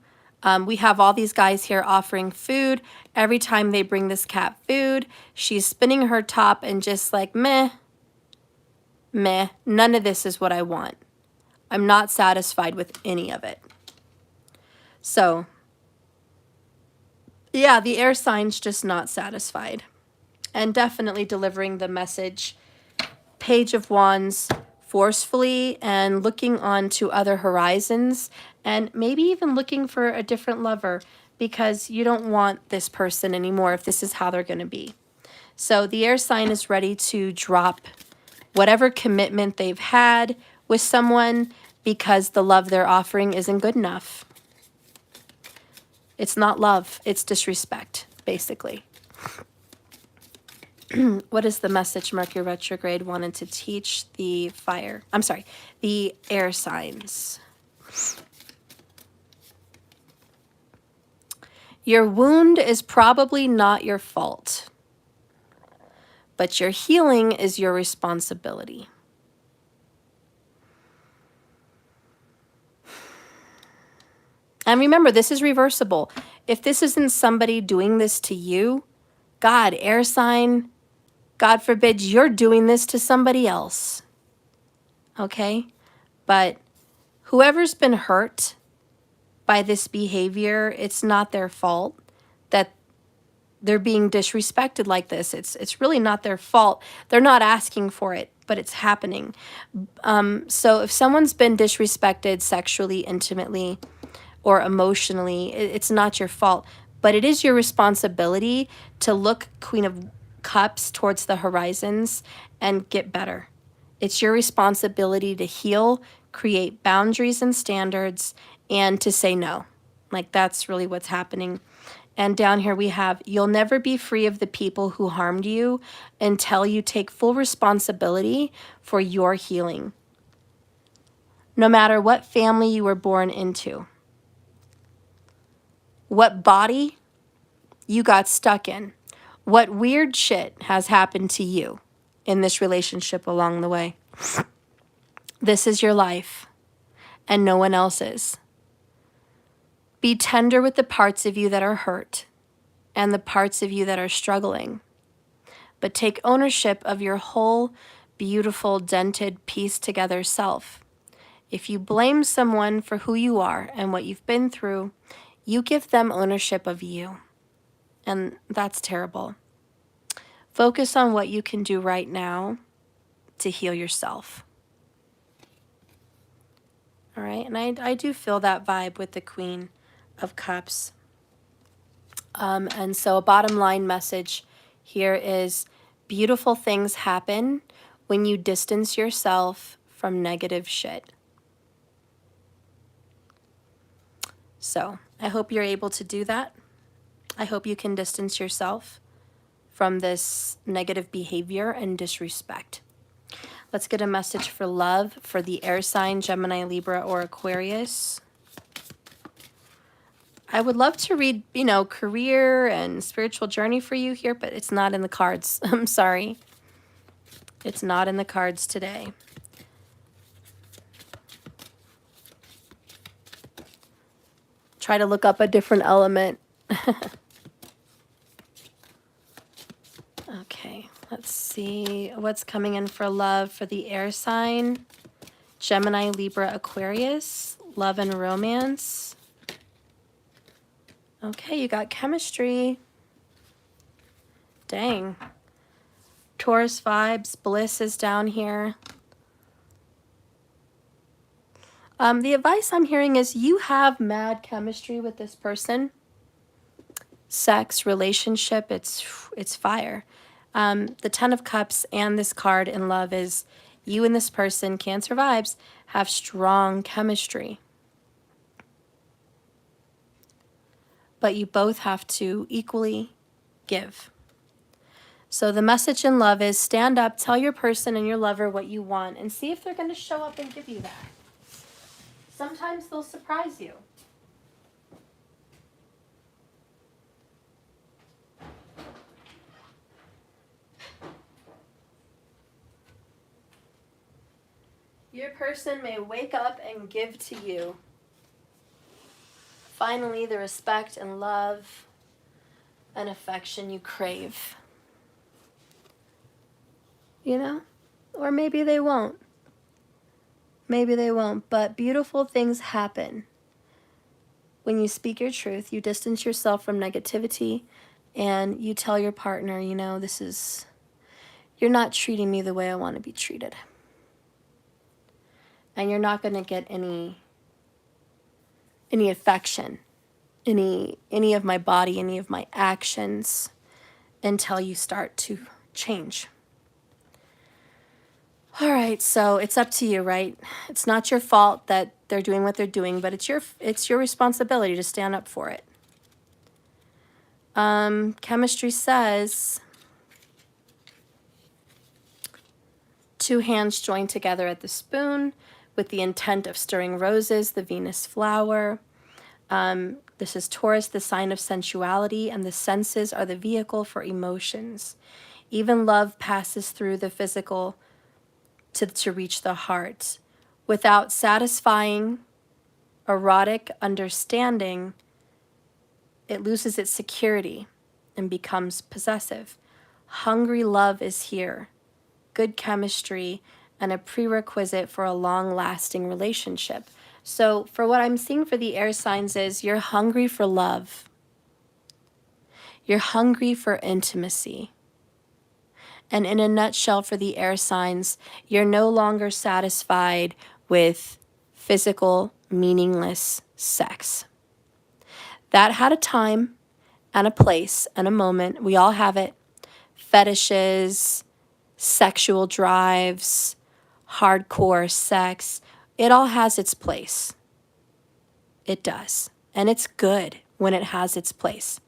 We have all these guys here offering food. Every time they bring this cat food, she's spinning her top and just like, meh, meh, none of this is what I want. I'm not satisfied with any of it. So, yeah, the air sign's just not satisfied. And definitely delivering the message. Page of Wands, forcefully and looking on to other horizons, and maybe even looking for a different lover because you don't want this person anymore if this is how they're going to be. So the air sign is ready to drop whatever commitment they've had with someone because the love they're offering isn't good enough. It's not love, it's disrespect, basically. What is the message Mercury retrograde wanted to teach the the air signs? Your wound is probably not your fault, but your healing is your responsibility. And remember, this is reversible. If this isn't somebody doing this to you, God, air sign, God forbid you're doing this to somebody else. Okay? But whoever's been hurt by this behavior, it's not their fault that they're being disrespected like this. It's really not their fault. They're not asking for it, but it's happening. So if someone's been disrespected sexually, intimately, or emotionally, it's not your fault. But it is your responsibility to look, Queen of Cups, towards the horizons and get better. It's your responsibility to heal, create boundaries and standards, and to say no. Like, that's really what's happening. And down here we have, you'll never be free of the people who harmed you until you take full responsibility for your healing. No matter what family you were born into, what body you got stuck in, what weird shit has happened to you in this relationship along the way. This is your life, and no one else's. Be tender with the parts of you that are hurt and the parts of you that are struggling. But take ownership of your whole, beautiful, dented, pieced together self. If you blame someone for who you are and what you've been through, you give them ownership of you. And that's terrible. Focus on what you can do right now to heal yourself. All right, and I do feel that vibe with the Queen of Cups. And so a bottom line message here is beautiful things happen when you distance yourself from negative shit. So I hope you're able to do that. I hope you can distance yourself from this negative behavior and disrespect. Let's get a message for love for the air sign, Gemini, Libra, or Aquarius. I would love to read, career and spiritual journey for you here, but it's not in the cards. I'm sorry. It's not in the cards today. Try to look up a different element. Okay, let's see what's coming in for love for the air sign. Gemini, Libra, Aquarius. Love and romance. Okay, you got chemistry. Dang. Taurus vibes. Bliss is down here. The advice I'm hearing is you have mad chemistry with this person. Sex, relationship, it's fire. The Ten of Cups and this card in love is you and this person, Cancer vibes, have strong chemistry. But you both have to equally give. So the message in love is stand up, tell your person and your lover what you want, and see if they're going to show up and give you that. Sometimes they'll surprise you. Your person may wake up and give to you. Finally, the respect and love and affection you crave. Or maybe they won't. Maybe they won't, but beautiful things happen. When you speak your truth, you distance yourself from negativity, and you tell your partner, you're not treating me the way I want to be treated. And you're not going to get any affection, any of my body, any of my actions until you start to change. All right, so it's up to you, right? It's not your fault that they're doing what they're doing, but it's your responsibility to stand up for it. Chemistry says 2 hands joined together at the spoon with the intent of stirring roses, the Venus flower. This is Taurus, the sign of sensuality, and the senses are the vehicle for emotions. Even love passes through the physical to reach the heart. Without satisfying erotic understanding, it loses its security and becomes possessive. Hungry love is here, good chemistry, and a prerequisite for a long-lasting relationship. So for what I'm seeing for the air signs is you're hungry for love. You're hungry for intimacy. And in a nutshell, for the air signs, you're no longer satisfied with physical, meaningless sex. That had a time and a place and a moment. We all have it. Fetishes, sexual drives, hardcore sex. It all has its place. It does. And it's good when it has its place.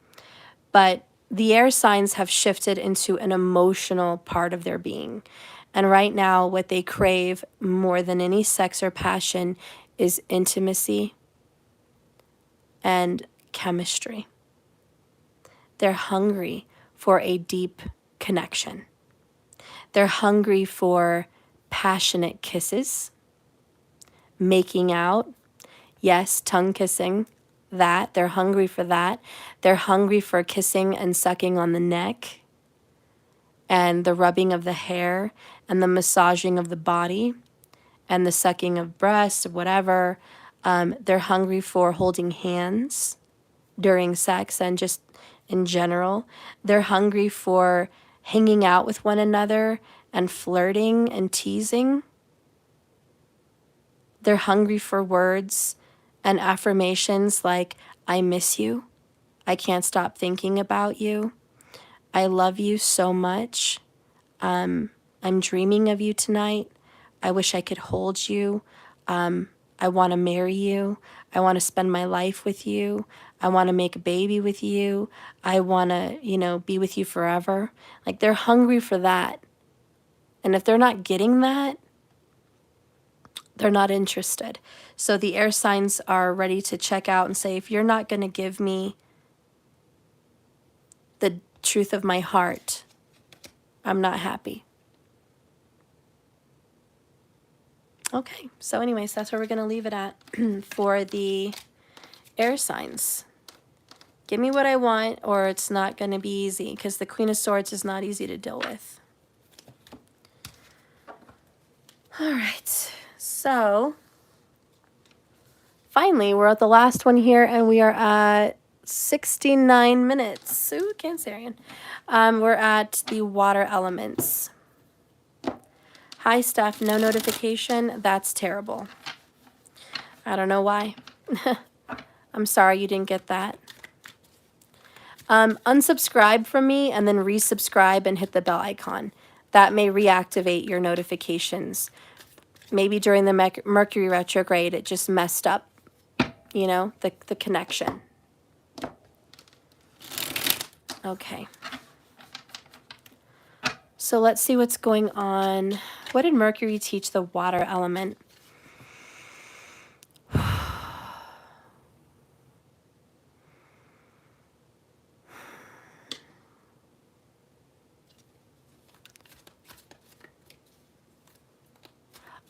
But the air signs have shifted into an emotional part of their being. And right now, what they crave more than any sex or passion is intimacy and chemistry. They're hungry for a deep connection. They're hungry for passionate kisses, making out, yes, tongue kissing, that. They're hungry for that. They're hungry for kissing and sucking on the neck and the rubbing of the hair and the massaging of the body and the sucking of breasts, whatever. They're hungry for holding hands during sex and just in general. They're hungry for hanging out with one another and flirting and teasing. They're hungry for words and affirmations like, I miss you. I can't stop thinking about you. I love you so much. I'm dreaming of you tonight. I wish I could hold you. I want to marry you. I want to spend my life with you. I want to make a baby with you. I want to, be with you forever. Like, they're hungry for that. And if they're not getting that, they're not interested. So the air signs are ready to check out and say, if you're not going to give me the truth of my heart, I'm not happy. Okay, so anyways, that's where we're going to leave it at for the air signs. Give me what I want, or it's not going to be easy, because the Queen of Swords is not easy to deal with. All right, so finally, we're at the last one here, and we are at 69 minutes. Ooh, Cancerian. We're at the water elements. Hi, Steph. No notification. That's terrible. I don't know why. I'm sorry you didn't get that. Unsubscribe from me and then resubscribe and hit the bell icon. That may reactivate your notifications. Maybe during the Mercury retrograde, it just messed up, the connection. Okay. So let's see what's going on. What did Mercury teach the water element?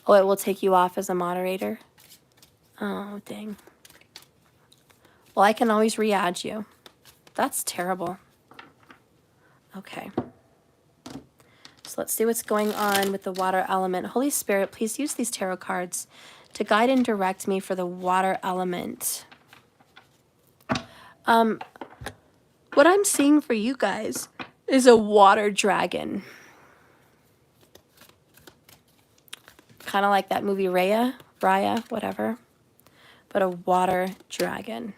Oh, it will take you off as a moderator? Oh, dang. Well, I can always re-add you. That's terrible. Okay. So let's see what's going on with the water element. Holy Spirit, please use these tarot cards to guide and direct me for the water element. What I'm seeing for you guys is a water dragon. Kind of like that movie Raya, whatever. But a water dragon.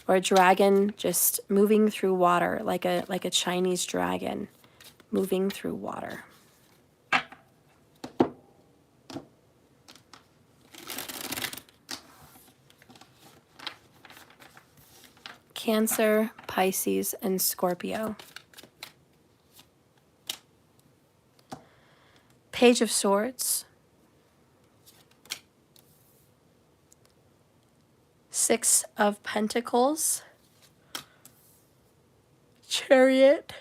Or a dragon just moving through water, like a Chinese dragon moving through water. Cancer, Pisces, and Scorpio. Page of Swords. 6 of Pentacles. Chariot.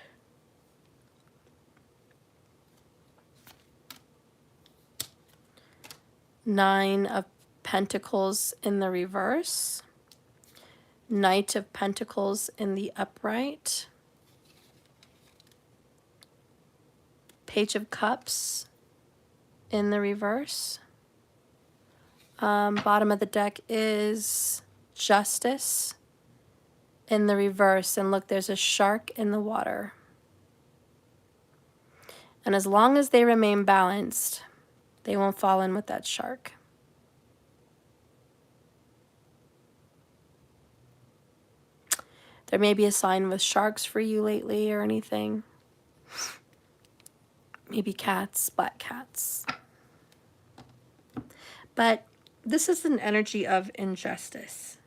Nine of Pentacles in the reverse. Knight of Pentacles in the upright. Page of Cups in the reverse. Bottom of the deck is Justice in the reverse. And look, there's a shark in the water. And as long as they remain balanced, they won't fall in with that shark. There may be a sign with sharks for you lately or anything. Maybe cats, black cats. But this is an energy of injustice.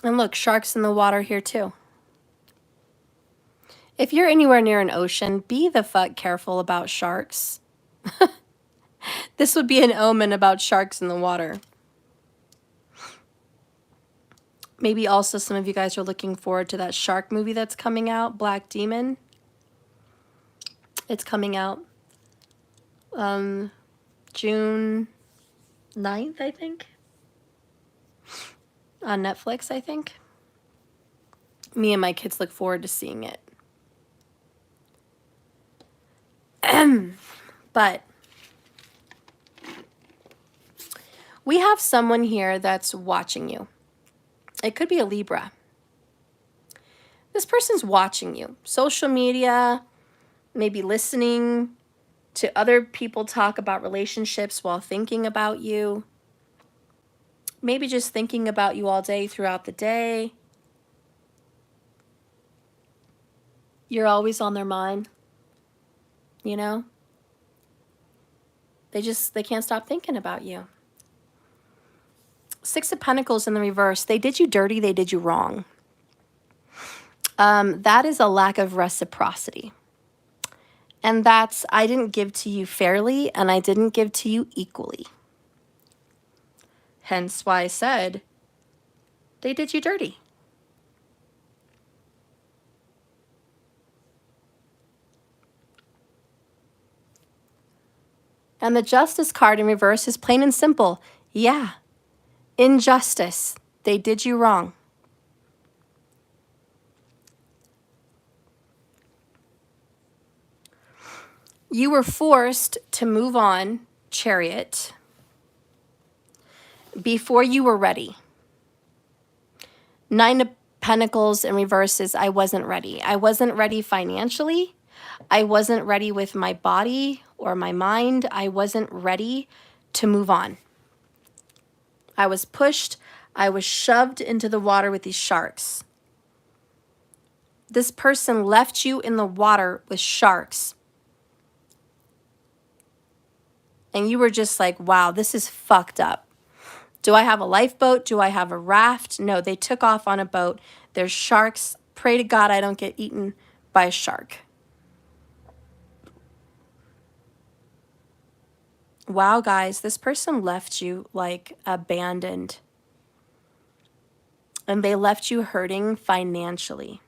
And look, sharks in the water here too. If you're anywhere near an ocean, be the fuck careful about sharks. This would be an omen about sharks in the water. Maybe also some of you guys are looking forward to that shark movie that's coming out, Black Demon. It's coming out June 9th, I think. On Netflix, I think. Me and my kids look forward to seeing it. But we have someone here that's watching you. It could be a Libra. This person's watching you. Social media, maybe listening to other people talk about relationships while thinking about you. Maybe just thinking about you all day throughout the day. You're always on their mind, you know? They can't stop thinking about you. 6 of Pentacles in the reverse. They did you dirty, they did you wrong. That is a lack of reciprocity. And that's, I didn't give to you fairly, and I didn't give to you equally. Hence why I said, they did you dirty. And the Justice card in reverse is plain and simple. Yeah, injustice. They did you wrong. You were forced to move on, Chariot, before you were ready. 9 of Pentacles in reverse is I wasn't ready. I wasn't ready financially. I wasn't ready with my body or my mind. I wasn't ready to move on. I was pushed. I was shoved into the water with these sharks. This person left you in the water with sharks. And you were just like, wow, this is fucked up. Do I have a lifeboat? Do I have a raft? No, they took off on a boat. There's sharks. Pray to God I don't get eaten by a shark. Wow, guys, this person left you like abandoned. And they left you hurting financially.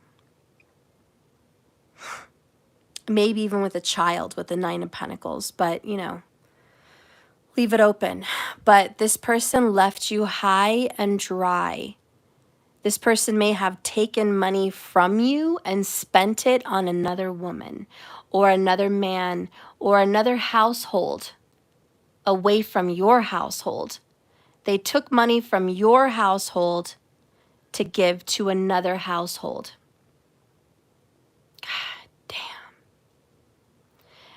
Maybe even with a child with the 9 of Pentacles, but you know, leave it open. But this person left you high and dry. This person may have taken money from you and spent it on another woman or another man or another household away from your household. They took money from your household to give to another household. God damn.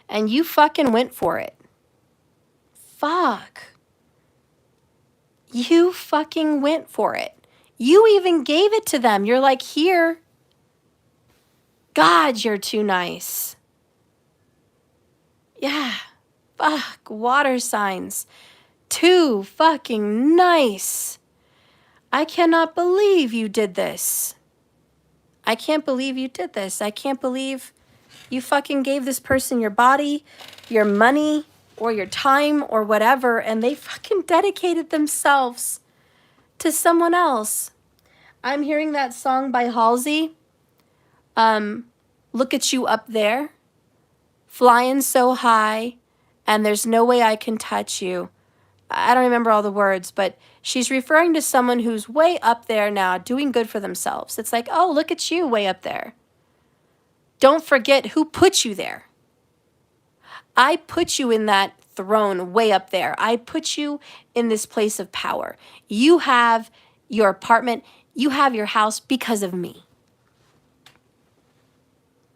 And you fucking went for it. Fuck. You fucking went for it. You even gave it to them. You're like, here. God, you're too nice. Yeah. Fuck. Water signs. Too fucking nice. I cannot believe you did this. I can't believe you did this. I can't believe you fucking gave this person your body, your money, or your time, or whatever, and they fucking dedicated themselves to someone else. I'm hearing that song by Halsey. Look at you up there, flying so high, and there's no way I can touch you. I don't remember all the words, but she's referring to someone who's way up there now, doing good for themselves. It's like, oh, look at you way up there. Don't forget who put you there. I put you in that throne way up there. I put you in this place of power. You have your apartment, you have your house because of me.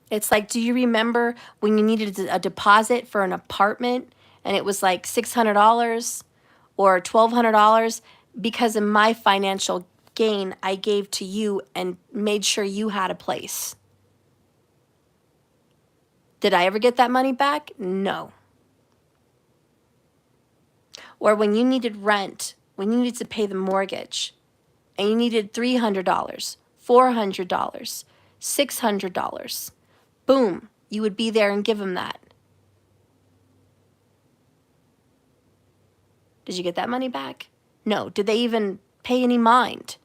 It's like, do you remember when you needed a deposit for an apartment and it was like $600 or $1,200? Because of my financial gain, I gave to you and made sure you had a place. Did I ever get that money back? No. Or when you needed rent, when you needed to pay the mortgage, and you needed $300, $400, $600, boom, you would be there and give them that. Did you get that money back? No. Did they even pay any mind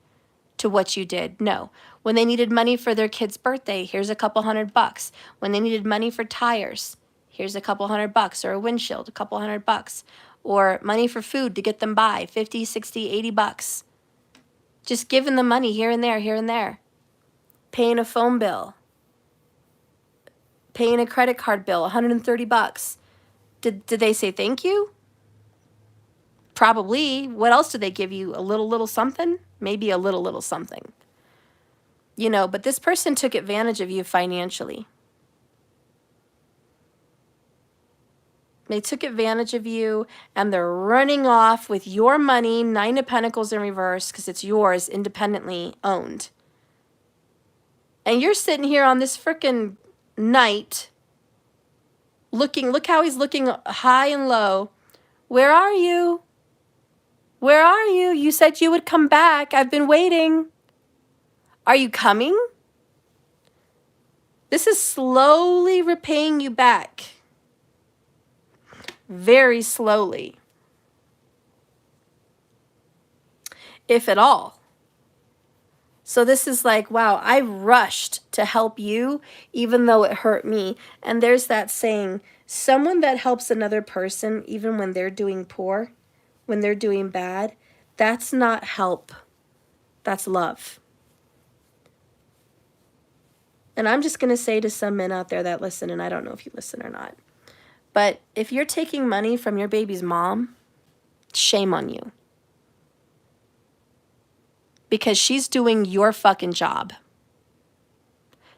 to what you did? No. When they needed money for their kid's birthday, here's a couple $100. When they needed money for tires, here's a couple $100, or a windshield, a couple $100, or money for food to get them by, 50, 60, $80. Just giving them money here and there, here and there. Paying a phone bill. Paying a credit card bill, $130. Did they say thank you? Probably. What else did they give you? A little something? Maybe a little something. You know, but this person took advantage of you financially. They took advantage of you, and they're running off with your money, 9 of Pentacles in reverse, because it's yours, independently owned. And you're sitting here on this frickin' knight, look how he's looking high and low. Where are you? Where are you? You said you would come back. I've been waiting. Are you coming? This is slowly repaying you back. Very slowly. If at all. So this is like, wow, I rushed to help you even though it hurt me. And there's that saying, someone that helps another person even when they're doing poor, when they're doing bad, that's not help. That's love. And I'm just going to say to some men out there that listen, and I don't know if you listen or not, but if you're taking money from your baby's mom, shame on you. Because she's doing your fucking job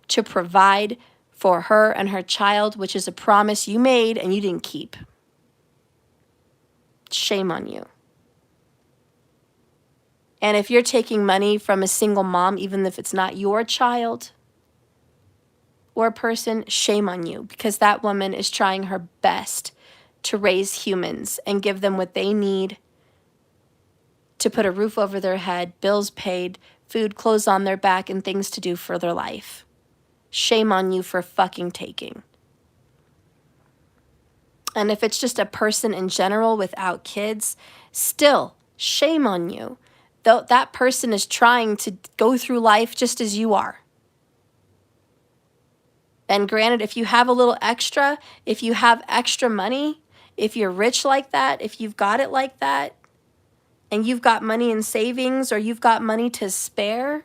to provide for her and her child, which is a promise you made and you didn't keep. Shame on you. And if you're taking money from a single mom, even if it's not your child or person, shame on you, because that woman is trying her best to raise humans and give them what they need to put a roof over their head, bills paid, food, clothes on their back, and things to do for their life. Shame on you for fucking taking. And if it's just a person in general without kids, still, shame on you. Though that person is trying to go through life just as you are. And granted, if you have a little extra, if you have extra money, if you're rich like that, if you've got it like that, and you've got money in savings or you've got money to spare,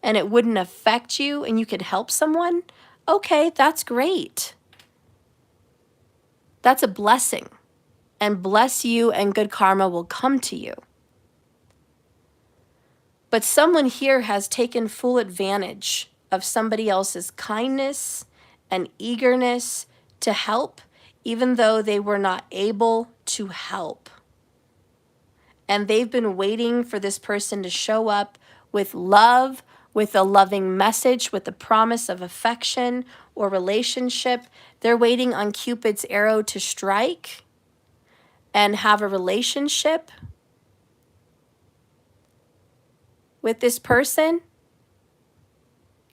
and it wouldn't affect you and you could help someone, okay, that's great. That's a blessing. And bless you and good karma will come to you. But someone here has taken full advantage of somebody else's kindness and eagerness to help, even though they were not able to help. And they've been waiting for this person to show up with love, with a loving message, with the promise of affection or relationship. They're waiting on Cupid's arrow to strike and have a relationship. with this person.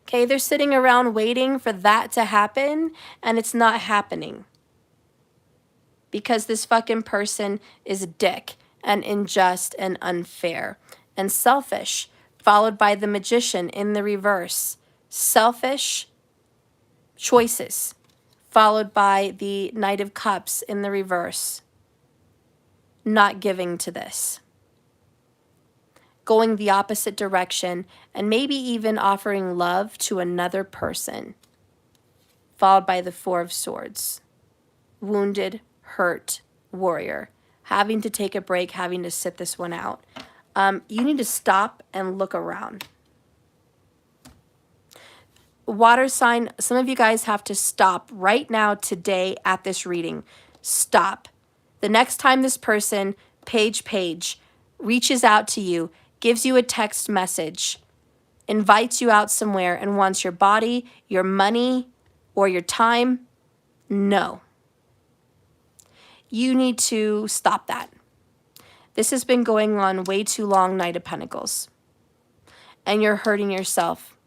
Okay, they're sitting around waiting for that to happen, and it's not happening. Because this fucking person is a dick and unjust and unfair and selfish, followed by the magician in the reverse. Selfish choices, followed by the Knight of Cups in the reverse. Not giving to this. Going the opposite direction, and maybe even offering love to another person, followed by the Four of Swords. Wounded, hurt warrior, having to take a break, having to sit this one out. You need to stop and look around. Water sign, some of you guys have to stop right now today at this reading. Stop. The next time this person, Paige, reaches out to you, gives you a text message, invites you out somewhere and wants your body, your money, or your time, no. You need to stop that. This has been going on way too long, Knight of Pentacles. And you're hurting yourself.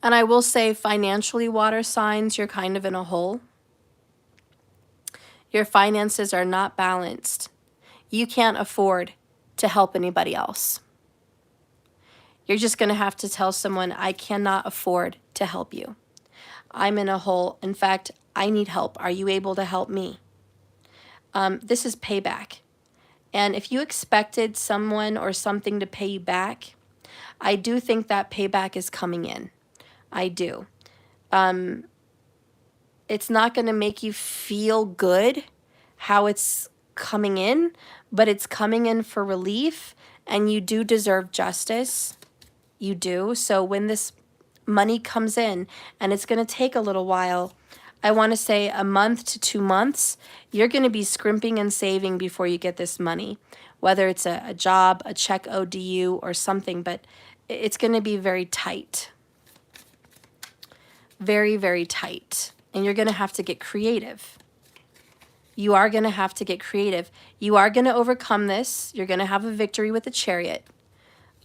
And I will say financially, water signs, you're kind of in a hole. Your finances are not balanced. You can't afford to help anybody else. You're just going to have to tell someone, I cannot afford to help you. I'm in a hole. In fact, I need help. Are you able to help me? This is payback. And if you expected someone or something to pay you back, I do think that payback is coming in. I do. It's not going to make you feel good how it's coming in, but it's coming in for relief, and you do deserve justice. You do. So when this money comes in, and it's going to take a little while, I want to say a month to 2 months, you're going to be scrimping and saving before you get this money, whether it's a job, a check owed to you, or something, but it's going to be very tight. Very, very tight. And you're going to have to get creative. You are going to have to get creative. You are going to overcome this. You're going to have a victory with the Chariot.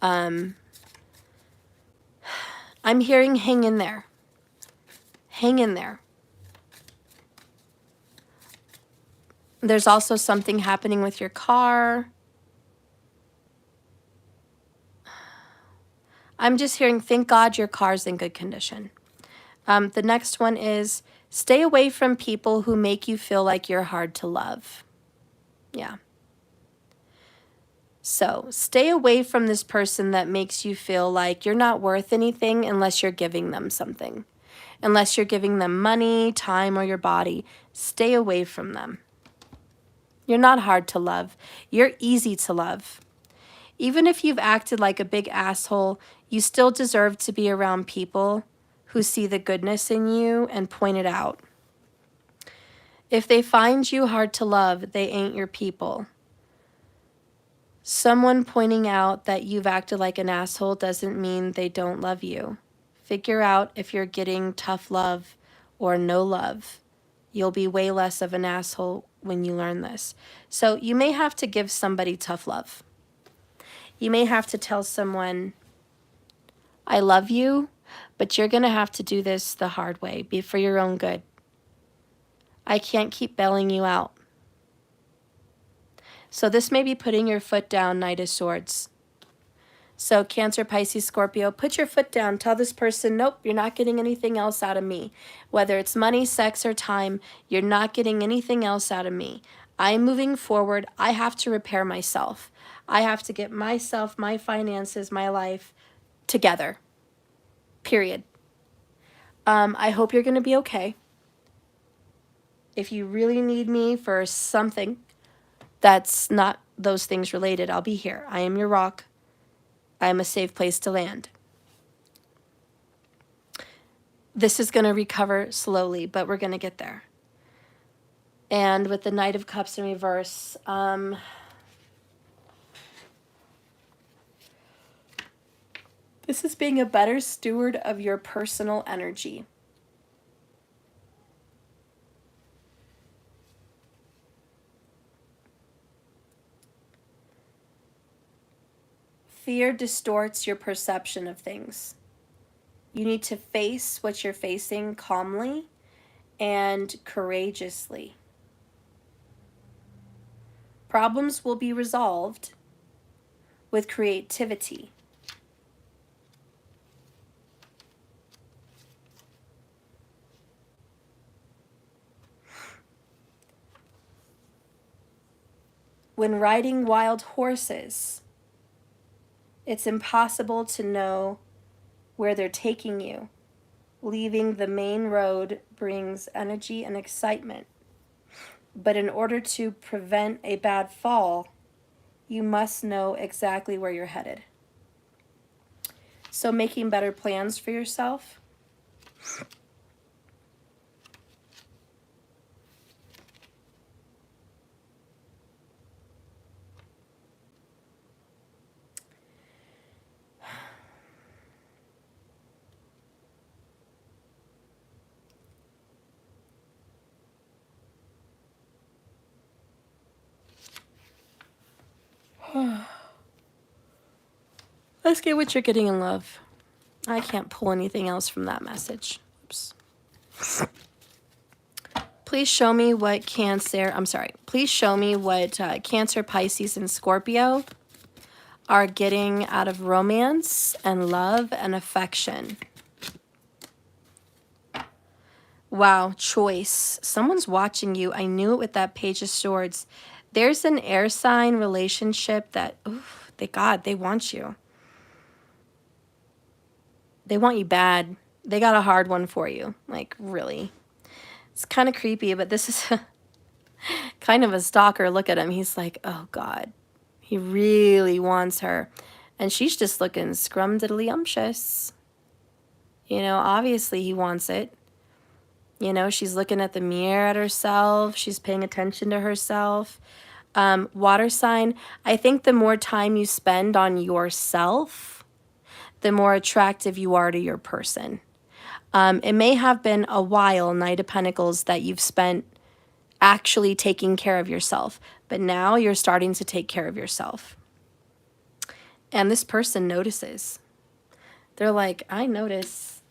I'm hearing hang in there. Hang in there. There's also something happening with your car. I'm just hearing, thank God your car's in good condition. The next one is, stay away from people who make you feel like you're hard to love. Yeah. So stay away from this person that makes you feel like you're not worth anything unless you're giving them something. Unless you're giving them money, time, or your body. Stay away from them. You're not hard to love. You're easy to love. Even if you've acted like a big asshole, you still deserve to be around people who see the goodness in you and point it out. If they find you hard to love, they ain't your people. Someone pointing out that you've acted like an asshole doesn't mean they don't love you. Figure out if you're getting tough love or no love. You'll be way less of an asshole when you learn this. So you may have to give somebody tough love. You may have to tell someone, I love you, but you're going to have to do this the hard way. Be for your own good. I can't keep bailing you out. So this may be putting your foot down, Knight of Swords. So Cancer, Pisces, Scorpio, put your foot down. Tell this person, nope, you're not getting anything else out of me. Whether it's money, sex, or time, you're not getting anything else out of me. I'm moving forward. I have to repair myself. I have to get myself, my finances, my life together. Period. I hope you're going to be okay. If you really need me for something that's not those things related, I'll be here. I am your rock. I am a safe place to land. This is going to recover slowly, but we're going to get there. And with the Knight of Cups in reverse, this is being a better steward of your personal energy. Fear distorts your perception of things. You need to face what you're facing calmly and courageously. Problems will be resolved with creativity. When riding wild horses, it's impossible to know where they're taking you. Leaving the main road brings energy and excitement. But in order to prevent a bad fall, you must know exactly where you're headed. So making better plans for yourself. Let's get what you're getting in love. I can't pull anything else from that message. Oops. Please show me what please show me what Cancer, Pisces, and Scorpio are getting out of romance and love and affection. Wow, choice. Someone's watching you. I knew it with that Page of Swords. There's an air sign relationship that, oof, they want you. They want you bad. They got a hard one for you. Like, really. It's kind of creepy, but this is kind of a stalker. Look at him. He's like, oh, God. He really wants her. And she's just looking scrumdiddlyumptious. You know, obviously he wants it. You know, she's looking at the mirror at herself. She's paying attention to herself. Water sign, I think the more time you spend on yourself, the more attractive you are to your person. It may have been a while, Knight of Pentacles, that you've spent actually taking care of yourself. But now you're starting to take care of yourself. And this person notices. They're like, I notice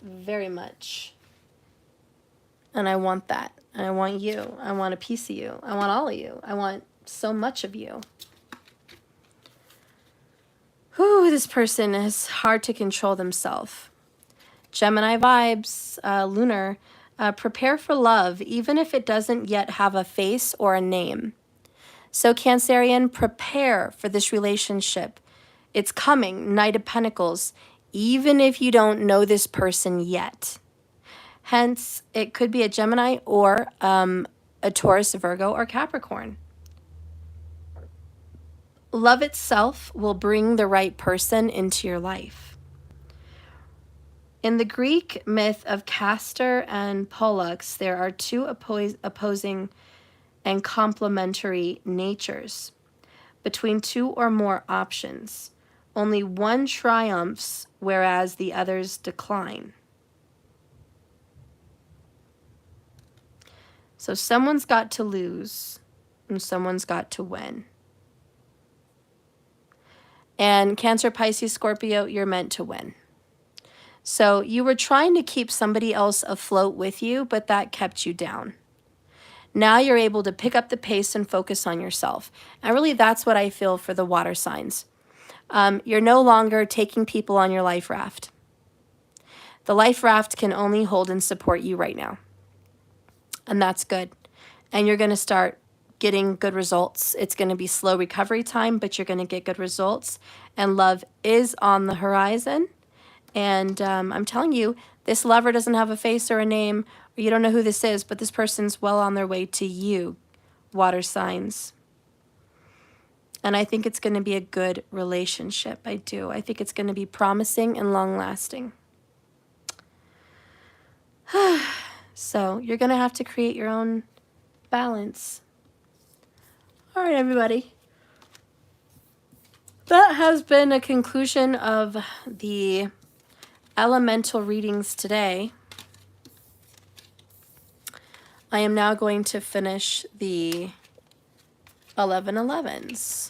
very much. And I want that. And I want you. I want a piece of you. I want all of you. I want so much of you. Whew, this person is hard to control themselves. Gemini vibes, lunar. Prepare for love, even if it doesn't yet have a face or a name. So Cancerian, prepare for this relationship. It's coming, Knight of Pentacles, even if you don't know this person yet. Hence, it could be a Gemini or a Taurus, Virgo, or Capricorn. Love itself will bring the right person into your life. In the Greek myth of Castor and Pollux, there are two opposing and complementary natures. Between two or more options, only one triumphs, whereas the others decline. So someone's got to lose and someone's got to win. And Cancer, Pisces, Scorpio, you're meant to win. So you were trying to keep somebody else afloat with you, but that kept you down. Now you're able to pick up the pace and focus on yourself. And really that's what I feel for the water signs. You're no longer taking people on your life raft. The life raft can only hold and support you right now. And that's good. And you're going to start getting good results. It's going to be slow recovery time, but you're going to get good results. And love is on the horizon. And I'm telling you, this lover doesn't have a face or a name, or you don't know who this is, but this person's well on their way to you, water signs. And I think it's going to be a good relationship. I do. I think it's going to be promising and long-lasting. So you're going to have to create your own balance. All right, everybody. That has been a conclusion of the elemental readings today. I am now going to finish the 1111s.